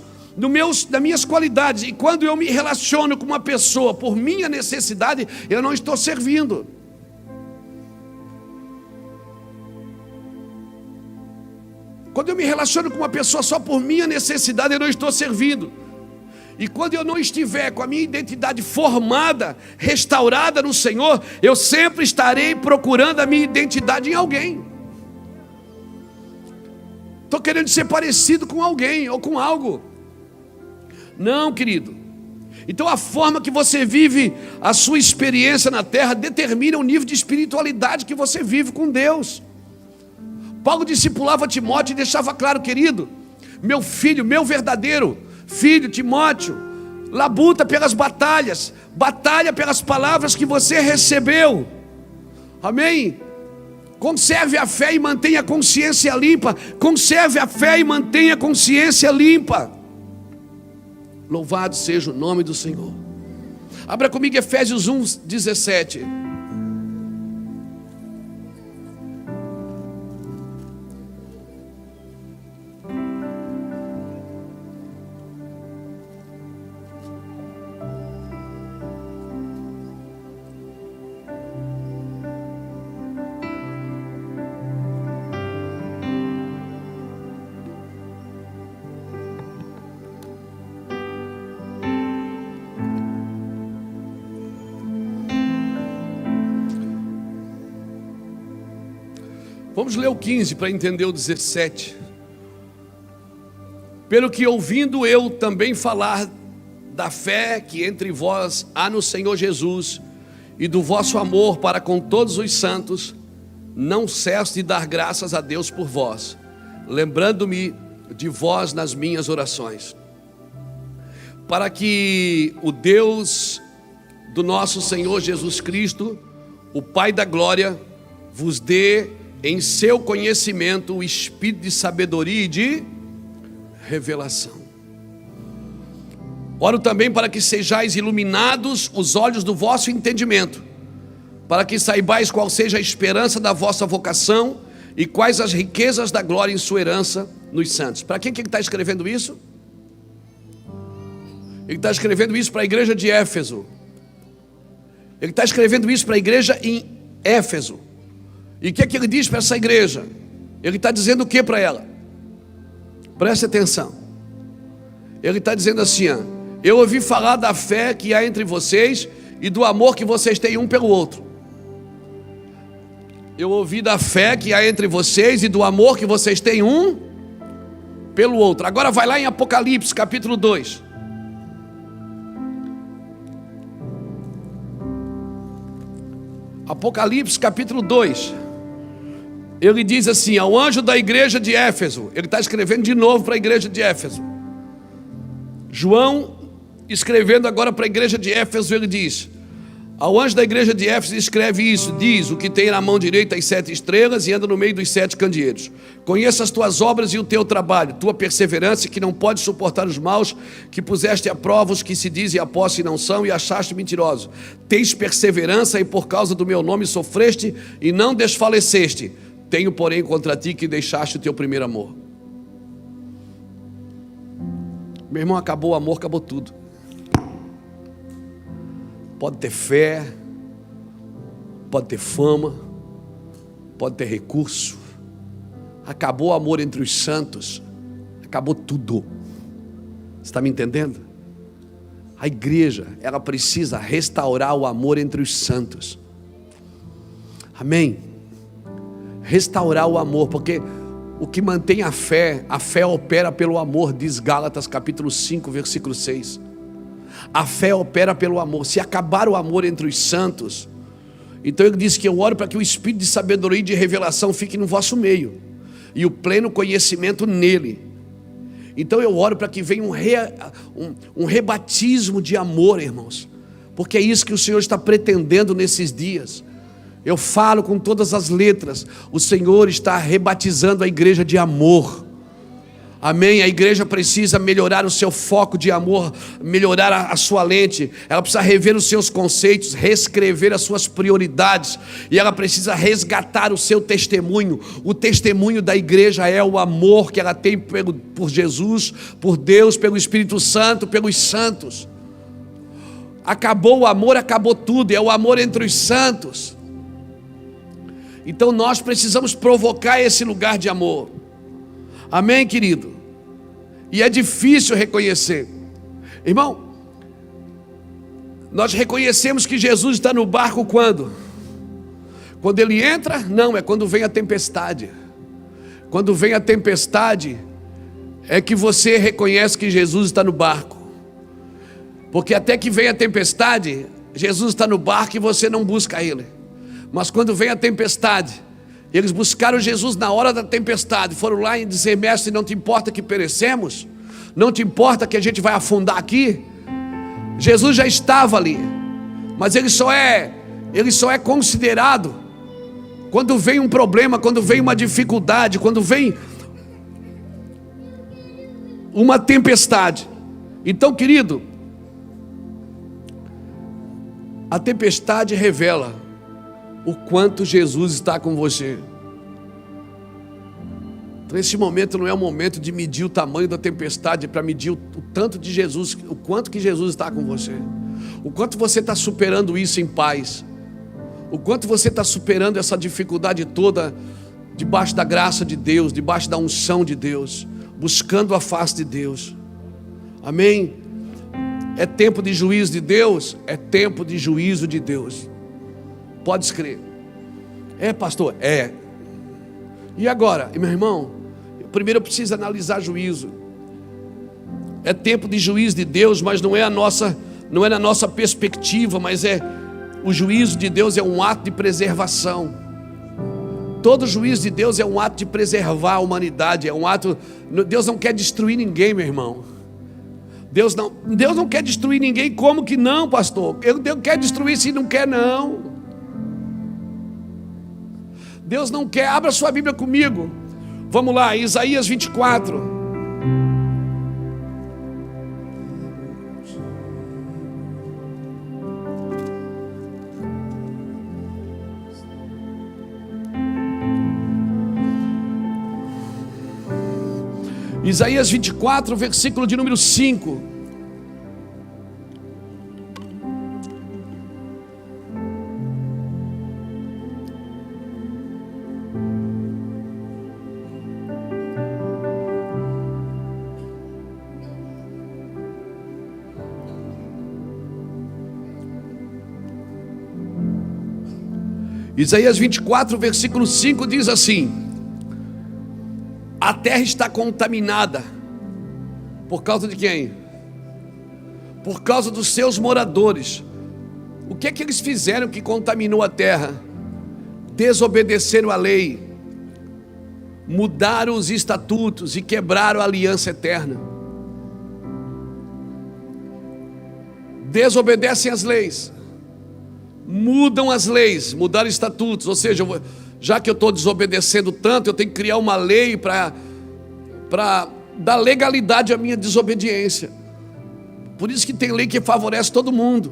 minhas qualidades. E quando eu me relaciono com uma pessoa por minha necessidade, eu não estou servindo. Quando eu me relaciono com uma pessoa só por minha necessidade, eu não estou servindo. E quando eu não estiver com a minha identidade formada, restaurada no Senhor, eu sempre estarei procurando a minha identidade em alguém. Estou querendo ser parecido com alguém ou com algo. Não, querido. Então a forma que você vive a sua experiência na terra determina o nível de espiritualidade que você vive com Deus. Paulo discipulava Timóteo e deixava claro, querido, meu filho, meu verdadeiro filho Timóteo, labuta pelas batalhas, batalha pelas palavras que você recebeu. Amém? Conserve a fé e mantenha a consciência limpa. Conserve a fé e mantenha a consciência limpa. Louvado seja o nome do Senhor. Abra comigo Efésios 1:17. Vamos ler o 15 para entender o 17. Pelo que ouvindo eu também falar da fé que entre vós há no Senhor Jesus e do vosso amor para com todos os santos, não cesso de dar graças a Deus por vós, lembrando-me de vós nas minhas orações, para que o Deus do nosso Senhor Jesus Cristo, o Pai da glória, vos dê em seu conhecimento o espírito de sabedoria e de revelação. Oro também para que sejais iluminados os olhos do vosso entendimento, para que saibais qual seja a esperança da vossa vocação e quais as riquezas da glória em sua herança nos santos. Para quem que ele está escrevendo isso? Ele está escrevendo isso para a igreja de Éfeso. Ele está escrevendo isso para a igreja em Éfeso. E o que é que ele diz para essa igreja? Ele está dizendo o que para ela? Preste atenção. Ele está dizendo assim, ó, eu ouvi falar da fé que há entre vocês e do amor que vocês têm um pelo outro. Eu ouvi da fé que há entre vocês e do amor que vocês têm um pelo outro. Agora vai lá em Apocalipse capítulo 2. Apocalipse capítulo 2. Ele diz assim, ao anjo da igreja de Éfeso. Ele está escrevendo de novo para a igreja de Éfeso. João escrevendo agora para a igreja de Éfeso, ele diz, ao anjo da igreja de Éfeso escreve isso, diz, o que tem na mão direita as 7 estrelas e anda no meio dos 7 candeeiros. Conheça as tuas obras e o teu trabalho, tua perseverança, que não pode suportar os maus, que puseste à prova os que se dizem apóstolos e não são, e achaste mentirosos. Tens perseverança e por causa do meu nome sofreste e não desfaleceste. Tenho, porém, contra ti que deixaste o teu primeiro amor. Meu irmão, acabou o amor, acabou tudo. Pode ter fé, pode ter fama, pode ter recurso. Acabou o amor entre os santos, acabou tudo. Você está me entendendo? A igreja, ela precisa restaurar o amor entre os santos. Amém? Restaurar o amor, porque o que mantém a fé opera pelo amor, diz Gálatas capítulo 5, versículo 6. A fé opera pelo amor. Se acabar o amor entre os santos, então ele diz que eu oro para que o espírito de sabedoria e de revelação fique no vosso meio, e o pleno conhecimento nele. Então eu oro para que venha um rebatismo de amor, irmãos, porque é isso que o Senhor está pretendendo nesses dias. Eu falo com todas as letras, o Senhor está rebatizando a igreja de amor. Amém? A igreja precisa melhorar o seu foco de amor, melhorar a sua lente, ela precisa rever os seus conceitos, reescrever as suas prioridades, e ela precisa resgatar o seu testemunho. O testemunho da igreja é o amor que ela tem por Jesus, por Deus, pelo Espírito Santo, pelos santos. Acabou o amor, acabou tudo, é o amor entre os santos. Então nós precisamos provocar esse lugar de amor. Amém, querido? E é difícil reconhecer. Irmão, nós reconhecemos que Jesus está no barco quando? Quando ele entra? Não, é quando vem a tempestade. Quando vem a tempestade, é que você reconhece que Jesus está no barco. Porque até que vem a tempestade, Jesus está no barco e você não busca ele. Mas quando vem a tempestade, eles buscaram Jesus na hora da tempestade, foram lá e dizer, mestre, não te importa que perecemos? Não te importa que a gente vai afundar aqui? Jesus já estava ali, mas ele só é considerado quando vem um problema, quando vem uma dificuldade, quando vem uma tempestade. Então, querido, a tempestade revela o quanto Jesus está com você. Então esse momento não é um momento de medir o tamanho da tempestade, é para medir o tanto de Jesus, o quanto que Jesus está com você, o quanto você está superando isso em paz, o quanto você está superando essa dificuldade toda, debaixo da graça de Deus, debaixo da unção de Deus, buscando a face de Deus. Amém? É tempo de juízo de Deus? É tempo de juízo de Deus. Pode crer. É, pastor? É. E agora? E meu irmão, primeiro eu preciso analisar juízo. é tempo de juízo de Deus, mas não é na nossa perspectiva, mas o juízo de Deus é um ato de preservação. Todo juízo de Deus é um ato de preservar a humanidade, Deus não quer destruir ninguém, meu irmão. Deus não quer destruir ninguém. Como que não, pastor? Deus quer destruir se não quer, não. Deus não quer. Abra sua Bíblia comigo. Vamos lá, Isaías 24. Isaías 24, versículo de número 5. Isaías 24, versículo 5 diz assim: a terra está contaminada. Por causa de quem? Por causa dos seus moradores. O que é que eles fizeram que contaminou a terra? Desobedeceram a lei, mudaram os estatutos e quebraram a aliança eterna. Desobedecem as leis, mudam as leis, mudaram estatutos. Ou seja, já que eu estou desobedecendo tanto, eu tenho que criar uma lei para dar legalidade à minha desobediência. Por isso que tem lei que favorece todo mundo.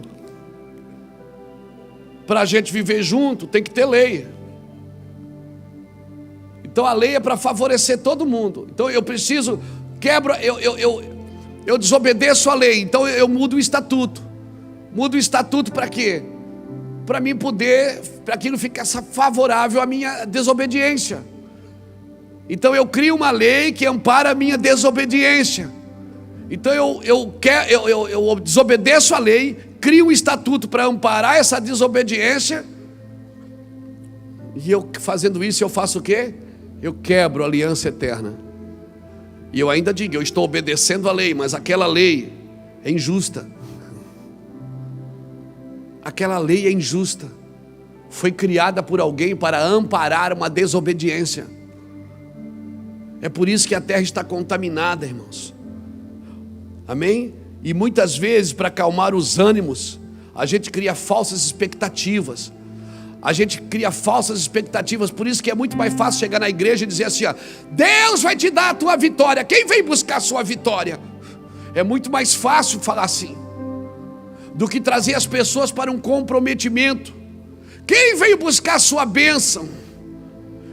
Para a gente viver junto, tem que ter lei. Então a lei é para favorecer todo mundo. Então eu preciso, eu desobedeço a lei, então eu mudo o estatuto. Mudo o estatuto para quê? Para mim poder, para aquilo ficar favorável à minha desobediência. Então eu crio uma lei que ampara a minha desobediência. Então eu desobedeço a lei, crio um estatuto para amparar essa desobediência. E eu fazendo isso, eu faço o quê? Eu quebro a aliança eterna. E eu ainda digo, eu estou obedecendo a lei, mas aquela lei é injusta. Aquela lei é injusta. Foi criada por alguém para amparar uma desobediência. É por isso que a terra está contaminada, irmãos. Amém? E muitas vezes, para acalmar os ânimos, a gente cria falsas expectativas. Por isso que é muito mais fácil chegar na igreja e dizer assim: ó, Deus vai te dar a tua vitória. Quem vem buscar a sua vitória? É muito mais fácil falar assim do que trazer as pessoas para um comprometimento. Quem veio buscar a sua bênção?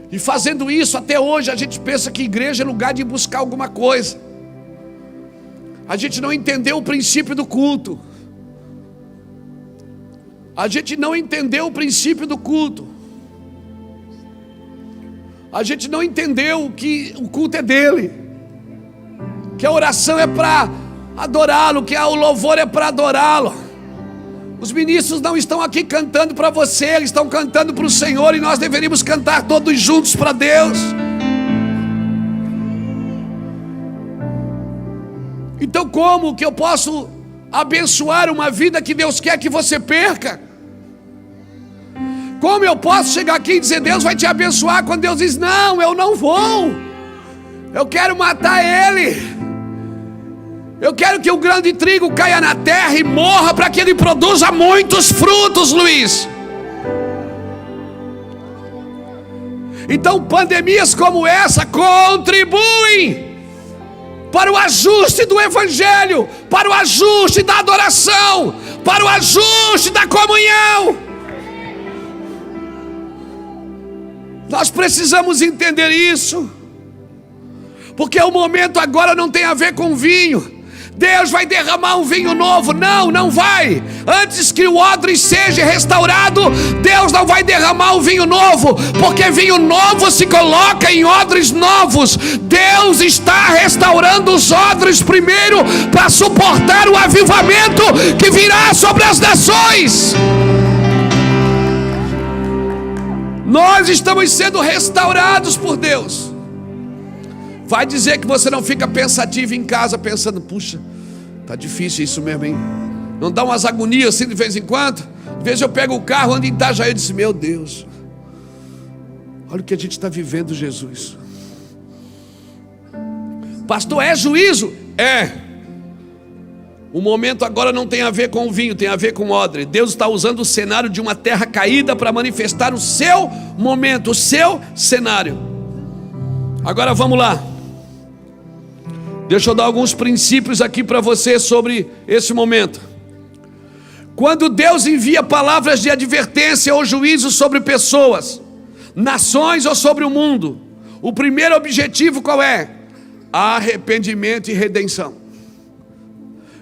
E fazendo isso, até hoje a gente pensa que igreja é lugar de buscar alguma coisa. A gente não entendeu o princípio do culto. A gente não entendeu o princípio do culto. A gente não entendeu que o culto é dele, que a oração é para adorá-lo, que o louvor é para adorá-lo. Os ministros não estão aqui cantando para você, eles estão cantando para o Senhor, e nós deveríamos cantar todos juntos para Deus. Então como que eu posso abençoar uma vida que Deus quer que você perca? Como eu posso chegar aqui e dizer Deus vai te abençoar, quando Deus diz não, eu não vou, eu quero matar ele? Eu quero que o grão de trigo caia na terra e morra para que ele produza muitos frutos, Luiz. Então pandemias como essa contribuem para o ajuste do evangelho, para o ajuste da adoração, para o ajuste da comunhão. Nós precisamos entender isso, porque o momento agora não tem a ver com vinho. Deus vai derramar um vinho novo? Não vai. Antes que o odre seja restaurado, Deus não vai derramar um vinho novo, porque vinho novo se coloca em odres novos. Deus está restaurando os odres primeiro, para suportar o avivamento que virá sobre as nações. Nós estamos sendo restaurados por Deus. Vai dizer que você não fica pensativo em casa, pensando, puxa, tá difícil isso mesmo, hein? Não dá umas agonias assim de vez em quando? De vez eu pego o carro, ando em Itajaí e disse, meu Deus, olha o que a gente está vivendo, Jesus. Pastor, é juízo? É. O momento agora não tem a ver com o vinho, tem a ver com odre. Deus está usando o cenário de uma terra caída para manifestar o seu momento, o seu cenário. Agora vamos lá. Deixa eu dar alguns princípios aqui para você sobre esse momento. Quando Deus envia palavras de advertência ou juízo sobre pessoas, nações ou sobre o mundo, o primeiro objetivo qual é? Arrependimento e redenção.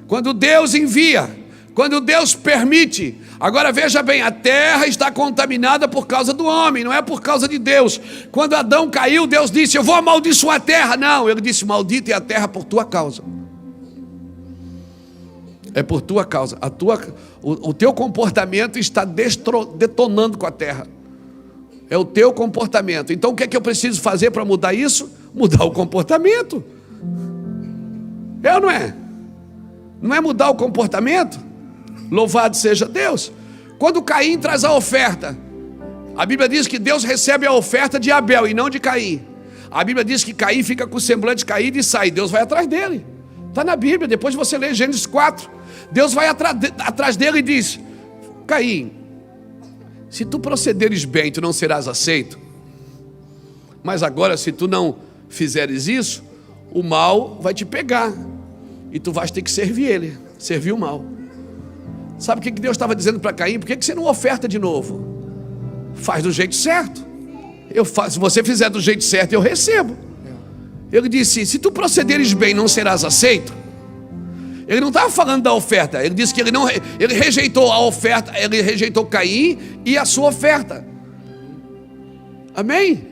Quando Deus envia, quando Deus permite, agora veja bem, a terra está contaminada por causa do homem, não é por causa de Deus. Quando Adão caiu, Deus disse, eu vou amaldiçoar a terra. Não, ele disse, maldita é a terra por tua causa. É por tua causa. O teu comportamento está detonando com a terra. É o teu comportamento. Então o que é que eu preciso fazer para mudar isso? Mudar o comportamento. É ou não é? Não é mudar o comportamento? Louvado seja Deus. Quando Caim traz a oferta, a Bíblia diz que Deus recebe a oferta de Abel e não de Caim. A Bíblia diz que Caim fica com o semblante caído e sai. Deus vai atrás dele. Está na Bíblia, depois você lê Gênesis 4. Deus vai atrás dele e diz, Caim, se tu procederes bem, tu não serás aceito. Mas agora, se tu não fizeres isso, o mal vai te pegar. E tu vais ter que servir ele, servir o mal. Sabe o que Deus estava dizendo para Caim? Por que você não oferta de novo? Faz do jeito certo. Se você fizer do jeito certo, eu recebo. Ele disse, se tu procederes bem, não serás aceito. Ele não estava falando da oferta. Ele disse que ele rejeitou a oferta. Ele rejeitou Caim e a sua oferta. Amém?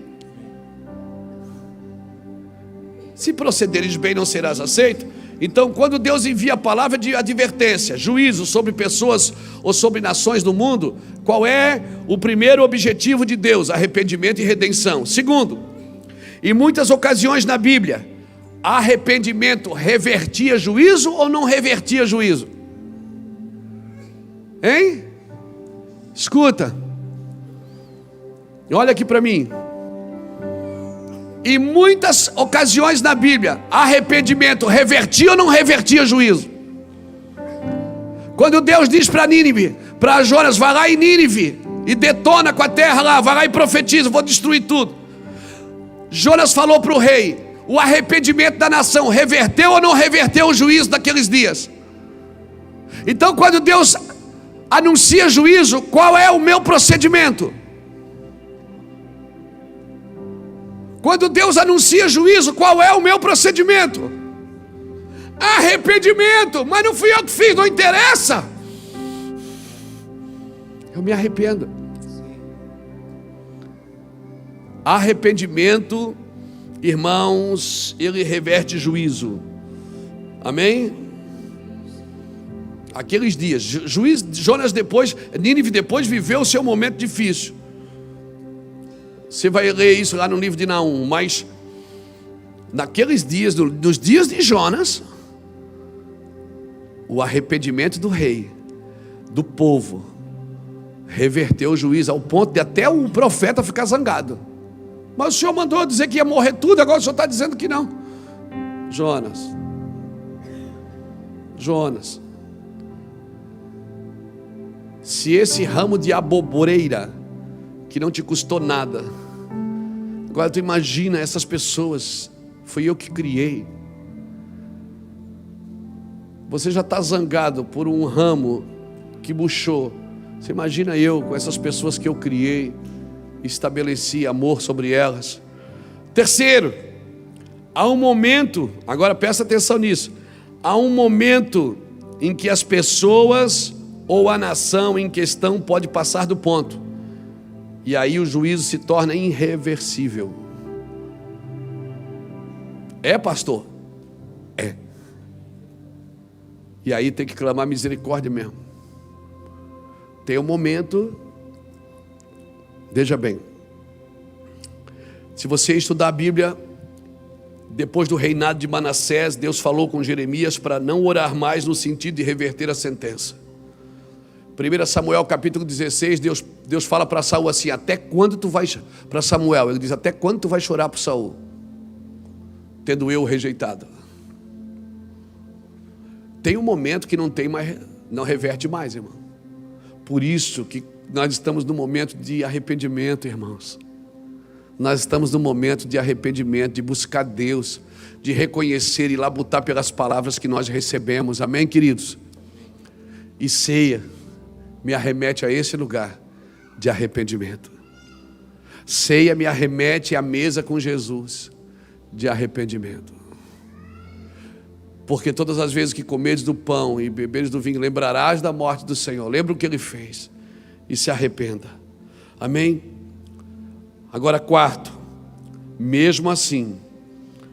Se procederes bem, não serás aceito. Então, quando Deus envia a palavra de advertência, juízo sobre pessoas ou sobre nações do mundo, qual é o primeiro objetivo de Deus? Arrependimento e redenção. Segundo, em muitas ocasiões na Bíblia, arrependimento revertia juízo ou não revertia juízo? Hein? Escuta. Olha aqui para mim. Em muitas ocasiões na Bíblia, arrependimento revertia ou não revertia juízo? Quando Deus diz para Nínive, para Jonas, vai lá em Nínive e detona com a terra lá, vai lá e profetiza, vou destruir tudo. Jonas falou para o rei, o arrependimento da nação reverteu ou não reverteu o juízo daqueles dias? Então quando Deus anuncia juízo, qual é o meu procedimento? Quando Deus anuncia juízo, qual é o meu procedimento? Arrependimento, mas não fui eu que fiz, não interessa. Eu me arrependo. Arrependimento, irmãos, ele reverte juízo. Amém? Aqueles dias, Jonas depois, Nínive depois viveu o seu momento difícil. Você vai ler isso lá no livro de Naum, mas naqueles dias, nos dias de Jonas, o arrependimento do rei, do povo, reverteu o juízo ao ponto de até o profeta ficar zangado. Mas o Senhor mandou dizer que ia morrer tudo, agora o Senhor está dizendo que não. Jonas, se esse ramo de aboboreira que não te custou nada, agora tu imagina essas pessoas, fui eu que criei. Você já está zangado por um ramo que murchou. Você imagina eu com essas pessoas que eu criei, estabeleci amor sobre elas. Terceiro, há um momento, agora presta atenção nisso, há um momento em que as pessoas ou a nação em questão pode passar do ponto. E aí o juízo se torna irreversível. É, pastor? É. E aí tem que clamar misericórdia mesmo. Tem um momento, veja bem, se você estudar a Bíblia, Depois do reinado de Manassés, Deus falou com Jeremias para não orar mais no sentido de reverter a sentença. 1 Samuel capítulo 16, Deus fala para Saul assim: até quando tu vais, para Samuel, ele diz: até quando tu vais chorar por Saul, tendo eu rejeitado? Tem um momento que não reverte mais, irmão. Por isso que nós estamos no momento de arrependimento, irmãos. Nós estamos no momento de arrependimento, de buscar Deus, de reconhecer e labutar pelas palavras que nós recebemos. Amém, queridos? E ceia me arremete a esse lugar de arrependimento. Ceia me arremete à mesa com Jesus de arrependimento. Porque todas as vezes que comeres do pão e beberes do vinho, lembrarás da morte do Senhor. Lembra o que Ele fez e se arrependa. Amém? Agora, quarto, mesmo assim,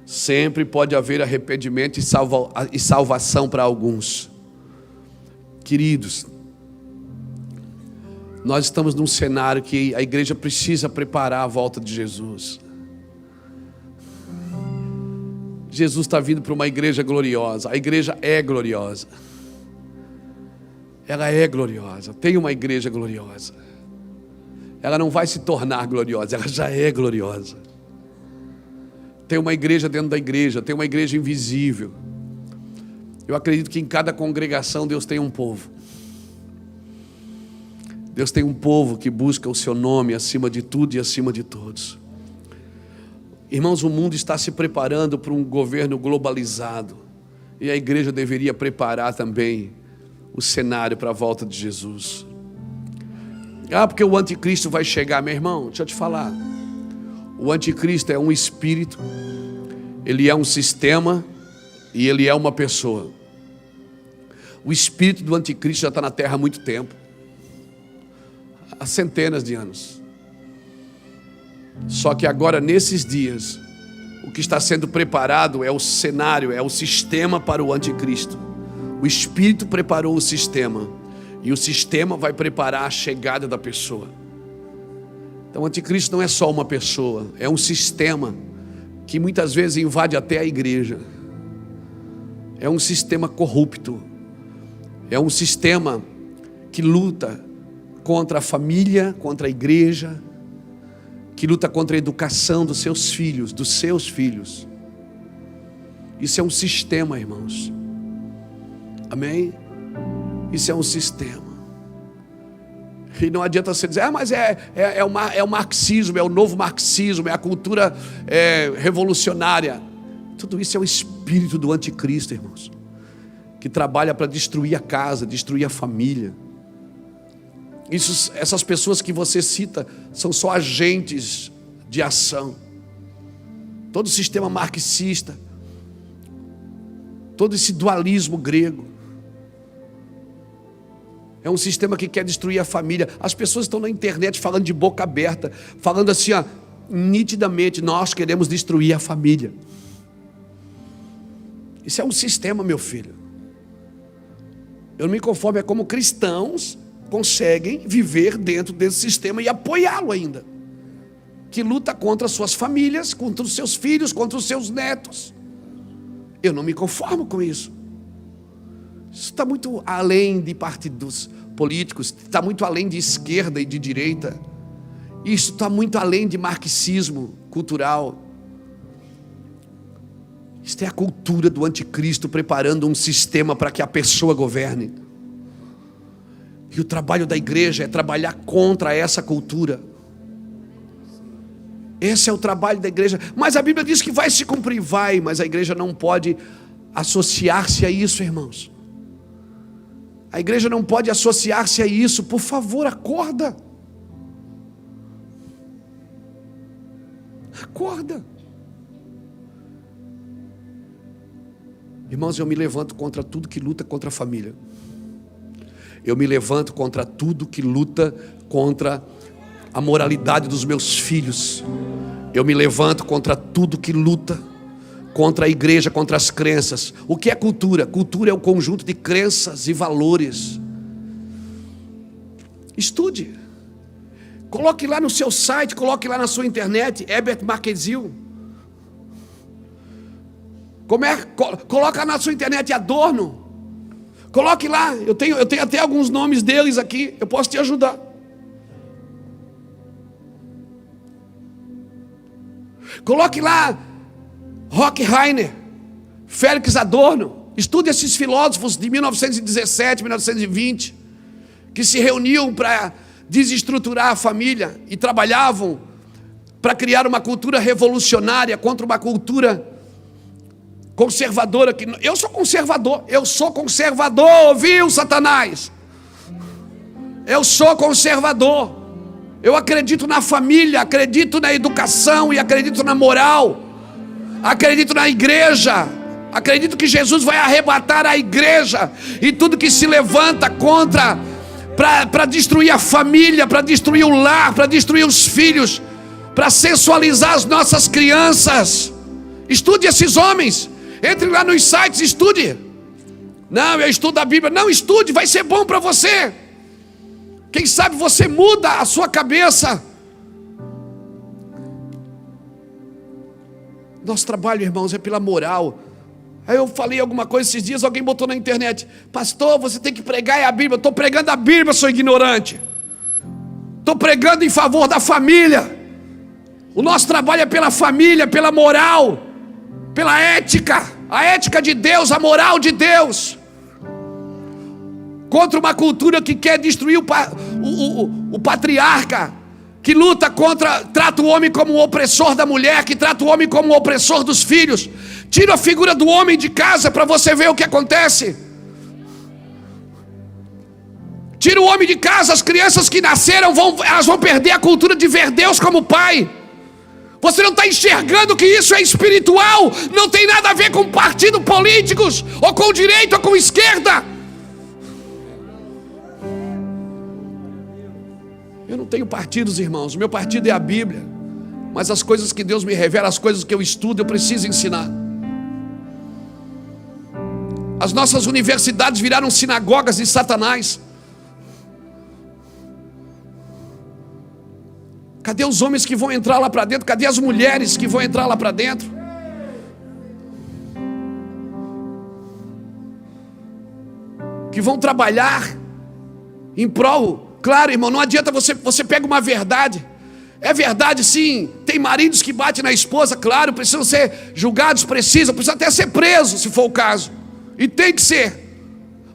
sempre pode haver arrependimento e salvação para alguns. Queridos, nós estamos num cenário que a igreja precisa preparar a volta de Jesus. Jesus está vindo para uma igreja gloriosa. A igreja é gloriosa. Ela é gloriosa. Tem uma igreja gloriosa. Ela não vai se tornar gloriosa, ela já é gloriosa. Tem uma igreja dentro da igreja, tem uma igreja invisível. Eu acredito que em cada congregação Deus tem um povo. Deus tem um povo que busca o seu nome acima de tudo e acima de todos. Irmãos, o mundo está se preparando para um governo globalizado. E a igreja deveria preparar também o cenário para a volta de Jesus. Porque o anticristo vai chegar, meu irmão, deixa eu te falar. O anticristo é um espírito, ele é um sistema e ele é uma pessoa. O espírito do anticristo já está na terra há muito tempo. Há centenas de anos. Só que agora, nesses dias, o que está sendo preparado é o cenário, é o sistema para o anticristo. O Espírito preparou o sistema, e o sistema vai preparar a chegada da pessoa. Então o anticristo não é só uma pessoa, é um sistema que muitas vezes invade até a igreja. É um sistema corrupto, é um sistema que luta contra a família, contra a igreja, que luta contra a educação dos seus filhos, Isso é um sistema, irmãos. Amém? Isso é um sistema. E não adianta você dizer: mas é o marxismo, é o novo marxismo, é a cultura revolucionária. Tudo isso é o espírito do anticristo, irmãos, que trabalha para destruir a casa, destruir a família. Essas pessoas que você cita são só agentes de ação. Todo o sistema marxista, todo esse dualismo grego, é um sistema que quer destruir a família. As pessoas estão na internet falando de boca aberta, falando assim, nitidamente: nós queremos destruir a família. Isso é um sistema, meu filho. Eu não me conformo, é como cristãos conseguem viver dentro desse sistema e apoiá-lo ainda, que luta contra as suas famílias, contra os seus filhos, contra os seus netos. Eu não me conformo com isso. Isso está muito além de partidos políticos, está muito além de esquerda e de direita. Isso está muito além de marxismo cultural. Isso é a cultura do anticristo preparando um sistema para que a pessoa governe. E o trabalho da igreja é trabalhar contra essa cultura. Esse é o trabalho da igreja. Mas a Bíblia diz que vai se cumprir, vai, mas a igreja não pode associar-se a isso, irmãos. A igreja não pode associar-se a isso. Por favor, acorda. Acorda. Irmãos, eu me levanto contra tudo que luta contra a família. Eu me levanto contra tudo que luta contra a moralidade dos meus filhos. Eu me levanto contra tudo que luta contra a igreja, contra as crenças. O que é cultura? Cultura é um conjunto de crenças e valores. Estude. Coloque lá no seu site, coloque lá na sua internet, Herbert Marcuse. Coloca na sua internet Adorno. Coloque lá, eu tenho até alguns nomes deles aqui, eu posso te ajudar. Coloque lá Horkheimer, Félix Adorno. Estude esses filósofos de 1917, 1920, que se reuniam para desestruturar a família e trabalhavam para criar uma cultura revolucionária contra uma cultura conservadora. Eu sou conservador, viu, Satanás? Eu sou conservador. Eu acredito na família, acredito na educação e acredito na moral. Acredito na igreja. Acredito que Jesus vai arrebatar a igreja e tudo que se levanta contra, para destruir a família, para destruir o lar, para destruir os filhos, para sensualizar as nossas crianças. Estude esses homens. Entre lá nos sites, estude. Não, eu estudo a Bíblia. Não, estude, vai ser bom para você. Quem sabe você muda a sua cabeça. Nosso trabalho, irmãos, é pela moral. Aí eu falei alguma coisa esses dias, alguém botou na internet: pastor, você tem que pregar a Bíblia. Eu estou pregando a Bíblia, sou ignorante. Estou pregando em favor da família. O nosso trabalho é pela família, pela moral, pela ética, a ética de Deus, a moral de Deus, contra uma cultura que quer destruir o patriarca, que luta contra, trata o homem como o opressor da mulher, que trata o homem como o opressor dos filhos. Tira a figura do homem de casa para você ver o que acontece. Tira o homem de casa, as crianças que nasceram elas vão perder a cultura de ver Deus como pai. Você não está enxergando que isso é espiritual, não tem nada a ver com partidos políticos, ou com direita ou com esquerda. Eu não tenho partidos, irmãos, o meu partido é a Bíblia, mas as coisas que Deus me revela, as coisas que eu estudo, eu preciso ensinar. As nossas universidades viraram sinagogas de Satanás. Cadê os homens que vão entrar lá para dentro? Cadê as mulheres que vão entrar lá para dentro? Que vão trabalhar em prol. Claro, irmão, não adianta você pega uma verdade. É verdade, sim. Tem maridos que batem na esposa, claro, precisam ser julgados, precisam até ser presos, se for o caso. E tem que ser.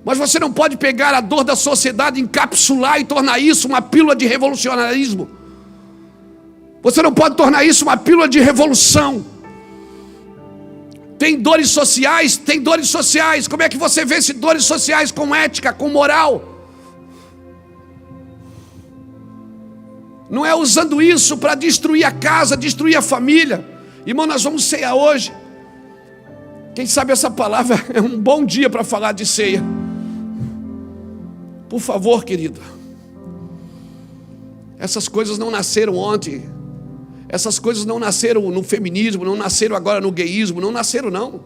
Mas você não pode pegar a dor da sociedade, encapsular e tornar isso uma pílula de revolucionarismo. Você não pode tornar isso uma pílula de revolução. Tem dores sociais, tem dores sociais. Como é que você vence dores sociais com ética, com moral? Não é usando isso para destruir a casa, destruir a família. Irmão, nós vamos cear hoje. Quem sabe essa palavra é um bom dia para falar de ceia. Por favor, querido. Essas coisas não nasceram ontem. Essas coisas não nasceram no feminismo, não nasceram agora no gayismo, não nasceram não.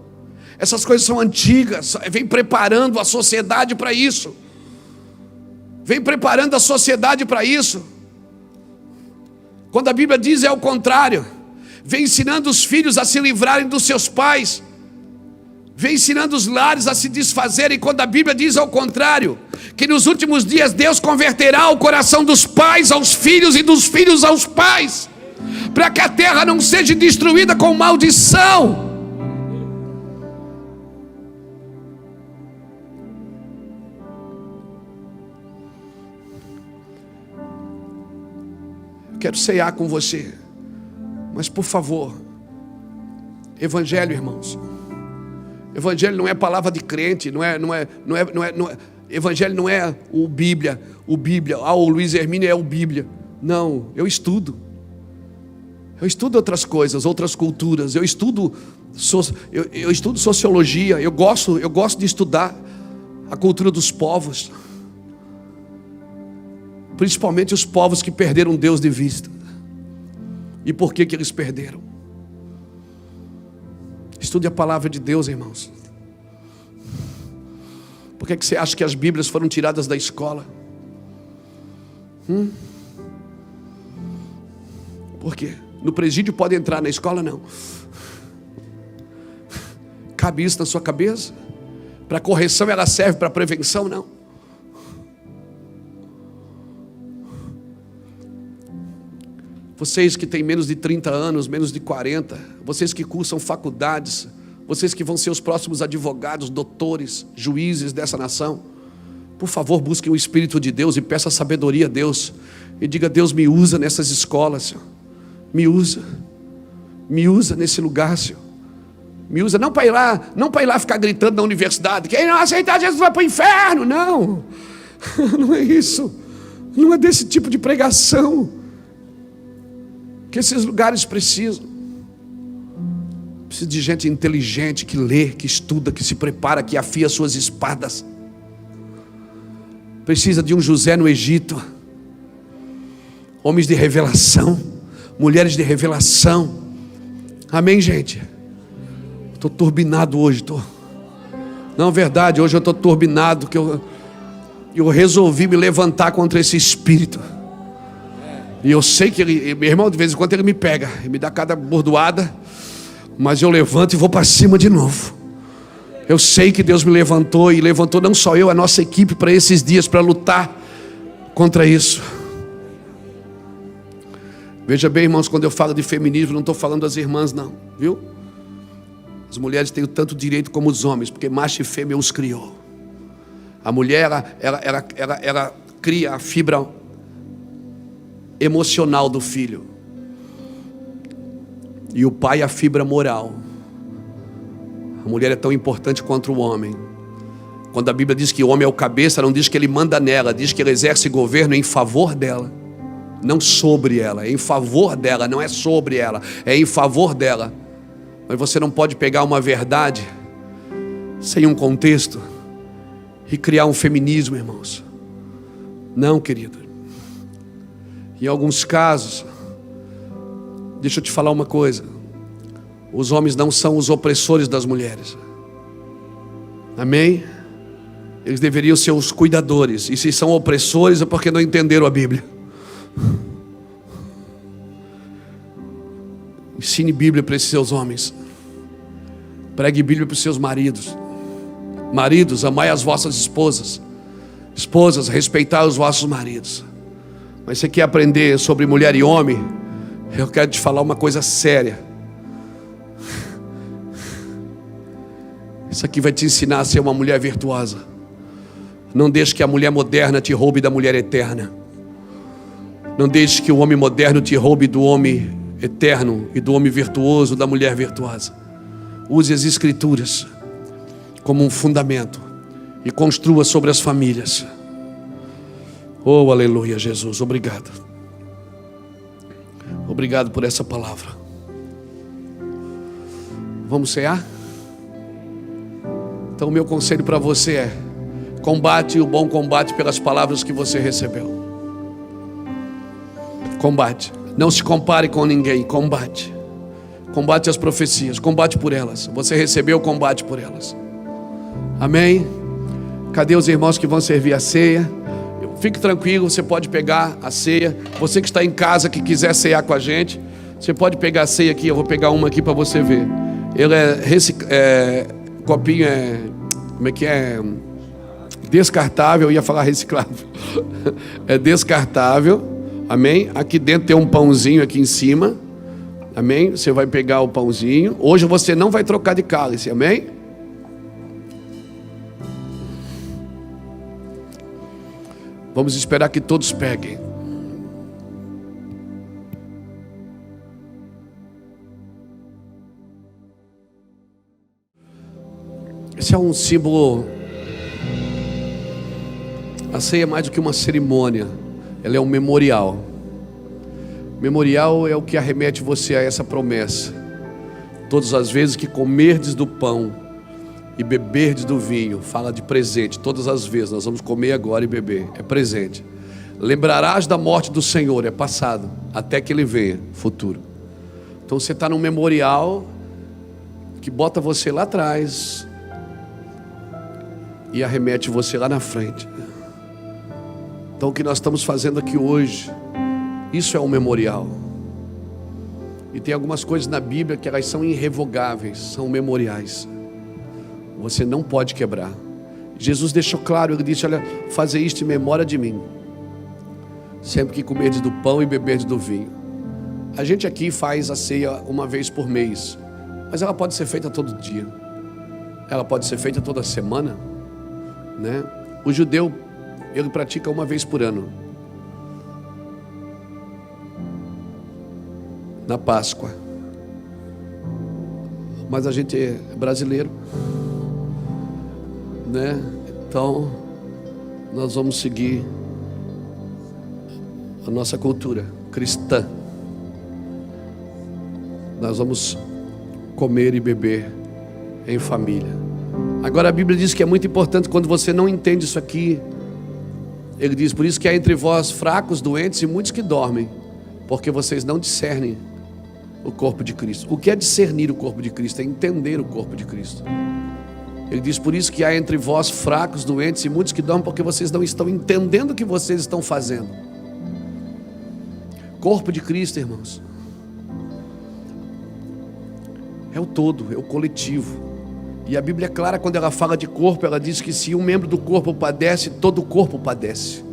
Essas coisas são antigas, vem preparando a sociedade para isso. Vem preparando a sociedade para isso. Quando a Bíblia diz é o contrário. Vem ensinando os filhos a se livrarem dos seus pais. Vem ensinando os lares a se desfazerem. Quando a Bíblia diz ao contrário, que nos últimos dias Deus converterá o coração dos pais aos filhos e dos filhos aos pais, para que a terra não seja destruída com maldição. Eu quero cear com você, mas por favor, evangelho, irmãos. Evangelho não é palavra de crente, evangelho não é o Bíblia. O Luiz Hermínio é o Bíblia. Não, eu estudo. Eu estudo outras coisas, outras culturas. Eu estudo sociologia. Eu gosto de estudar a cultura dos povos, principalmente os povos que perderam Deus de vista. E por que eles perderam? Estude a palavra de Deus, irmãos. Por que você acha que as Bíblias foram tiradas da escola? Por quê? No presídio pode entrar, na escola não. Cabe isso na sua cabeça? Para correção ela serve, para prevenção não. Vocês que têm menos de 30 anos, menos de 40, vocês que cursam faculdades, vocês que vão ser os próximos advogados, doutores, juízes dessa nação, por favor, busquem o Espírito de Deus e peça sabedoria a Deus. E diga: Deus, me usa nessas escolas, Senhor. Me usa nesse lugar, Senhor. Me usa, não para ir lá ficar gritando na universidade: quem não aceitar Jesus vai para o inferno. Não, não é isso. Não é desse tipo de pregação que esses lugares precisam. Precisa de gente inteligente, que lê, que estuda, que se prepara, que afia suas espadas. Precisa de um José no Egito. Homens de revelação, mulheres de revelação. Amém, gente? Estou turbinado hoje, Não, verdade, hoje eu estou turbinado, que eu resolvi me levantar contra esse espírito. E eu sei que ele, meu irmão, de vez em quando ele me pega, ele me dá cada bordoada, mas eu levanto e vou para cima de novo. Eu sei que Deus me levantou, e levantou não só eu, a nossa equipe, para esses dias, para lutar contra isso. Veja bem, irmãos, quando eu falo de feminismo, não estou falando das irmãs não, viu? As mulheres têm o tanto direito como os homens, porque macho e fêmea os criou. A mulher, ela cria a fibra emocional do filho, e o pai a fibra moral. A mulher é tão importante quanto o homem. Quando a Bíblia diz que o homem é o cabeça, não diz que ele manda nela, diz que ele exerce governo em favor dela, não sobre ela. É em favor dela, não é sobre ela, é em favor dela. Mas você não pode pegar uma verdade sem um contexto e criar um feminismo, irmãos. Não, querido. Em alguns casos, deixa eu te falar uma coisa: os homens não são os opressores das mulheres. Amém? Eles deveriam ser os cuidadores. E se são opressores é porque não entenderam a Bíblia. Ensine Bíblia para esses seus homens. Pregue Bíblia para os seus maridos. Maridos, amai as vossas esposas. Esposas, respeitai os vossos maridos. Mas você quer aprender sobre mulher e homem? Eu quero te falar uma coisa séria. Isso aqui vai te ensinar a ser uma mulher virtuosa. Não deixe que a mulher moderna te roube da mulher eterna. Não deixe que o homem moderno te roube do homem eterno e do homem virtuoso, da mulher virtuosa. Use as Escrituras como um fundamento e construa sobre as famílias. Oh, aleluia, Jesus, obrigado. Obrigado por essa palavra. Vamos cear? Então o meu conselho para você é: combate o bom combate pelas palavras que você recebeu. Combate. Não se compare com ninguém, combate. Combate as profecias, combate por elas. Você recebeu, combate por elas. Amém? Cadê os irmãos que vão servir a ceia? Fique tranquilo, você pode pegar a ceia. Você que está em casa, que quiser cear com a gente, você pode pegar a ceia aqui. Eu vou pegar uma aqui para você ver. Ele copinho como é que é? Descartável. Eu ia falar reciclável. É descartável. Amém? Aqui dentro tem um pãozinho aqui em cima. Amém? Você vai pegar o pãozinho. Hoje você não vai trocar de cálice. Amém? Vamos esperar que todos peguem. Esse é um símbolo. A ceia é mais do que uma cerimônia. Ela é um memorial. Memorial é o que arremete você a essa promessa. Todas as vezes que comerdes do pão e beberdes do vinho, fala de presente. Todas as vezes, nós vamos comer agora e beber, é presente. Lembrarás da morte do Senhor, é passado, até que Ele venha, futuro. Então você está num memorial que bota você lá atrás e arremete você lá na frente. Então o que nós estamos fazendo aqui hoje, isso é um memorial. E tem algumas coisas na Bíblia que elas são irrevogáveis, são memoriais. você não pode quebrar. Jesus deixou claro, ele disse: olha, fazer isto em memória de mim, sempre que comerdes do pão e beberdes do vinho. A gente aqui faz a ceia uma vez por mês, mas ela pode ser feita todo dia, ela pode ser feita toda semana, né? O judeu, ele pratica uma vez por ano, na Páscoa. Mas a gente é brasileiro, né? Então nós vamos seguir a nossa cultura cristã. Nós vamos comer e beber em família. Agora a Bíblia diz que é muito importante, quando você não entende isso aqui, ele diz: por isso que há entre vós fracos, doentes e muitos que dormem, porque vocês não discernem o corpo de Cristo. O que é discernir o corpo de Cristo? É entender o corpo de Cristo. Ele diz: por isso que há entre vós fracos, doentes e muitos que dormem, porque vocês não estão entendendo o que vocês estão fazendo. Corpo de Cristo, irmãos, é o todo, é o coletivo. E a Bíblia é clara quando ela fala de corpo. Ela diz que se um membro do corpo padece, todo o corpo padece.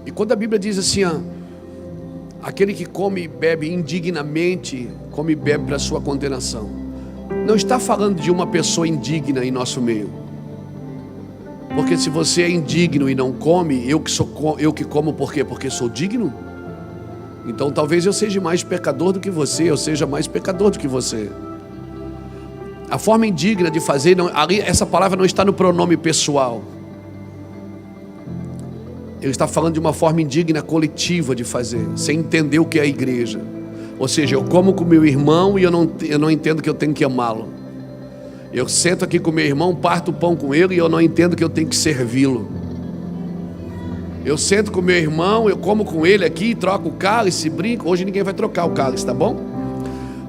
E quando a Bíblia diz assim, aquele que come e bebe indignamente, come e bebe para a sua condenação, não está falando de uma pessoa indigna em nosso meio. Porque se você é indigno e não come, eu que como, por quê? Porque sou digno? Então talvez eu seja mais pecador do que você, eu seja mais pecador do que você. A forma indigna de fazer, ali, essa palavra não está no pronome pessoal. Ele está falando de uma forma indigna coletiva de fazer, sem entender o que é a igreja. Ou seja, eu como com meu irmão e eu não entendo que eu tenho que amá-lo. Eu sento aqui com meu irmão, parto o pão com ele e eu não entendo que eu tenho que servi-lo. Eu sento com meu irmão, eu como com ele aqui, troco o cálice, brinco. Hoje ninguém vai trocar o cálice, tá bom?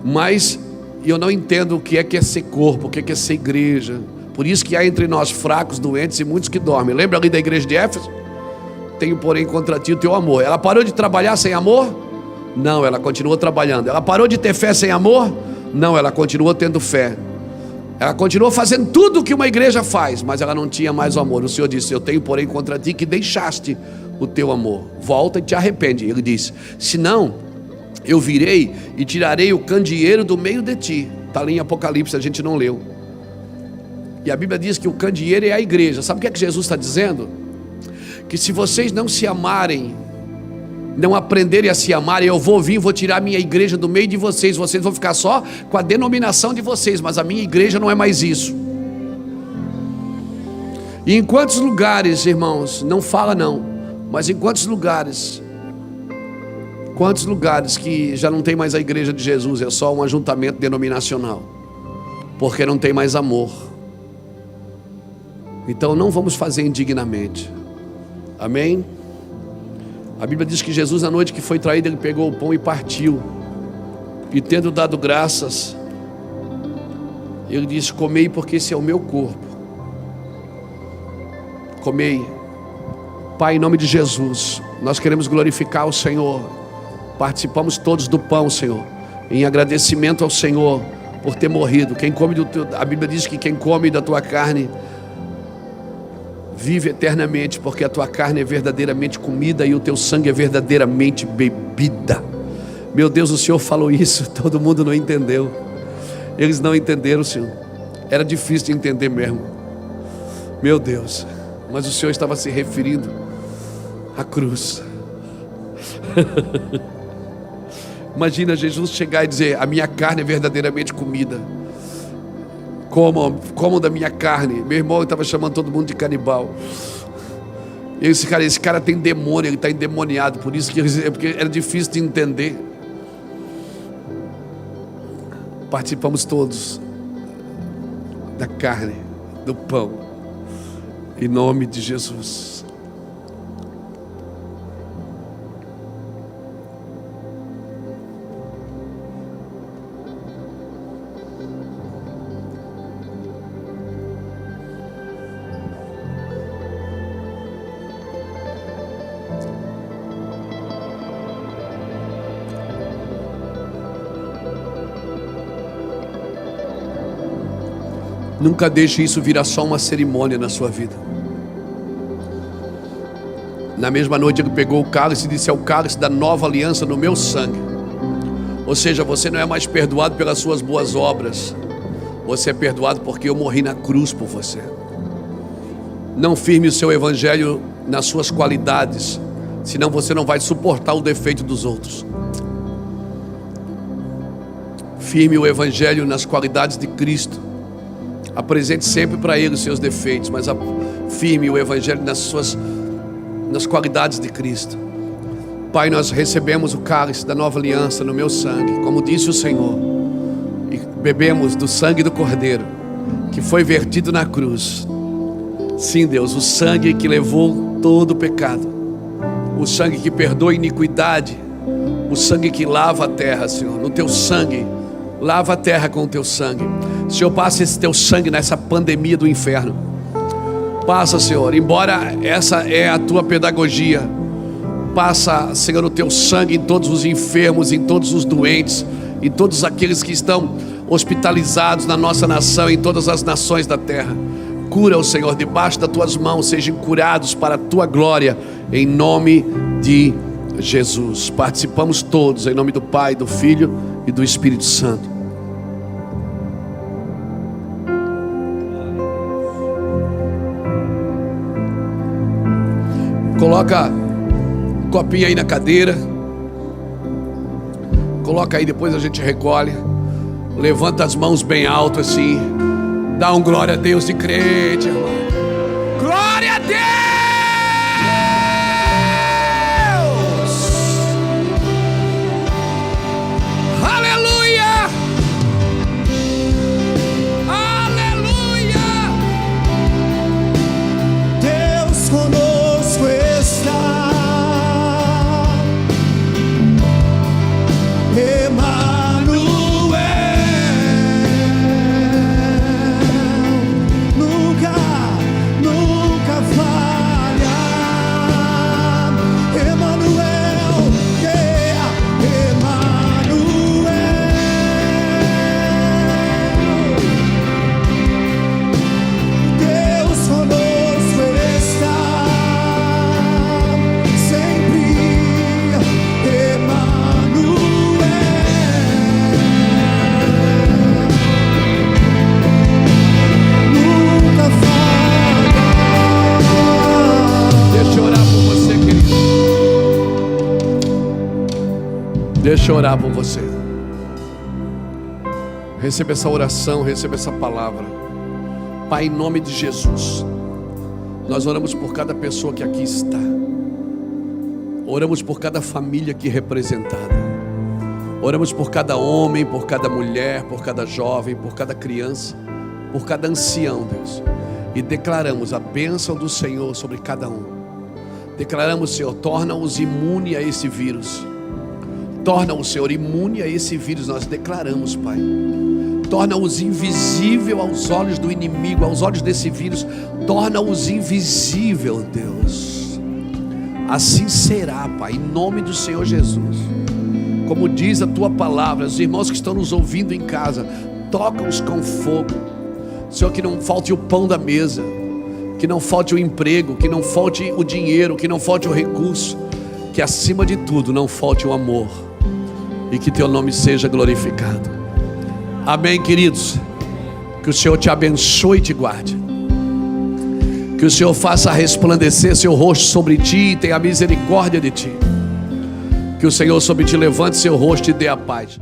Mas eu não entendo o que é ser corpo, o que é ser igreja. Por isso que há entre nós fracos, doentes e muitos que dormem. Lembra ali da igreja de Éfeso? Tenho, porém, contra ti o teu amor. Ela parou de trabalhar sem amor? Não, ela continuou trabalhando. Ela parou de ter fé sem amor? Não, ela continuou tendo fé. Ela continuou fazendo tudo o que uma igreja faz, mas ela não tinha mais o amor. O Senhor disse: eu tenho, porém, contra ti que deixaste o teu amor. Volta e te arrepende. Ele disse: senão eu virei e tirarei o candeeiro do meio de ti. Está ali em Apocalipse, a gente não leu. E a Bíblia diz que o candeeiro é a igreja. Sabe o que é que Jesus está dizendo? Que se vocês não se amarem, não aprenderem a se amarem, eu vou vir, vou tirar a minha igreja do meio de vocês. Vocês vão ficar só com a denominação de vocês, mas a minha igreja não é mais isso. E em quantos lugares, irmãos, não fala não, mas em quantos lugares que já não tem mais a igreja de Jesus, é só um ajuntamento denominacional, porque não tem mais amor. Então não vamos fazer indignamente. Amém? A Bíblia diz que Jesus, na noite que foi traído, ele pegou o pão e partiu, e tendo dado graças, ele disse: comei, porque esse é o meu corpo. Comei. Pai, em nome de Jesus, nós queremos glorificar o Senhor. Participamos todos do pão, Senhor, em agradecimento ao Senhor por ter morrido. Quem come a Bíblia diz que quem come da tua carne vive eternamente, porque a tua carne é verdadeiramente comida e o teu sangue é verdadeiramente bebida. Meu Deus, o Senhor falou isso, todo mundo não entendeu. Eles não entenderam, Senhor. Era difícil de entender mesmo. Meu Deus, mas o Senhor estava se referindo à cruz. Imagina Jesus chegar e dizer: a minha carne é verdadeiramente comida. Comam da minha carne. Meu irmão estava chamando todo mundo de canibal. Esse cara tem demônio, ele está endemoniado. Por isso porque era difícil de entender. Participamos todos da carne, do pão, em nome de Jesus. Nunca deixe isso virar só uma cerimônia na sua vida. Na mesma noite ele pegou o cálice e disse: é o cálice da nova aliança no meu sangue. Ou seja, você não é mais perdoado pelas suas boas obras, você é perdoado porque eu morri na cruz por você. Não firme o seu evangelho nas suas qualidades, senão você não vai suportar o defeito dos outros. Firme o evangelho nas qualidades de Cristo. Apresente sempre para Ele os seus defeitos, mas firme o evangelho nas qualidades de Cristo. Pai, nós recebemos o cálice da nova aliança no meu sangue, como disse o Senhor, e bebemos do sangue do Cordeiro, que foi vertido na cruz. Sim, Deus, o sangue que levou todo o pecado, o sangue que perdoa a iniquidade, o sangue que lava a terra, Senhor. No teu sangue, lava a terra com o teu sangue. Senhor, passa esse teu sangue nessa pandemia do inferno. Passa, Senhor, embora essa é a tua pedagogia, passa, Senhor, o teu sangue em todos os enfermos, em todos os doentes, em todos aqueles que estão hospitalizados na nossa nação, em todas as nações da terra. Cura-os, Senhor, debaixo das tuas mãos, sejam curados para a tua glória, em nome de Jesus. Participamos todos, em nome do Pai, do Filho e do Espírito Santo. Coloca um copinho aí na cadeira. Coloca aí, depois a gente recolhe. Levanta as mãos bem alto assim. Dá um glória a Deus de crente, irmão. Glória a Deus! Aleluia! Aleluia! Deus conosco está. Deixa eu orar por você. Receba essa oração, receba essa palavra. Pai, em nome de Jesus, nós oramos por cada pessoa que aqui está. Oramos por cada família aqui representada. Oramos por cada homem, por cada mulher, por cada jovem, por cada criança, por cada ancião, Deus. E declaramos a bênção do Senhor sobre cada um. Declaramos, Senhor, torna-os imune a esse vírus. Torna-os, Senhor, imune a esse vírus. Nós declaramos, Pai. Torna-os invisível aos olhos do inimigo, aos olhos desse vírus. Torna-os invisível, Deus. Assim será, Pai, em nome do Senhor Jesus. Como diz a Tua palavra, os irmãos que estão nos ouvindo em casa, toca-os com fogo. Senhor, que não falte o pão da mesa, que não falte o emprego, que não falte o dinheiro, que não falte o recurso, que acima de tudo não falte o amor, e que Teu nome seja glorificado. Amém, queridos. Que o Senhor te abençoe e te guarde. Que o Senhor faça resplandecer seu rosto sobre ti e tenha misericórdia de ti. Que o Senhor sobre ti levante seu rosto e dê a paz.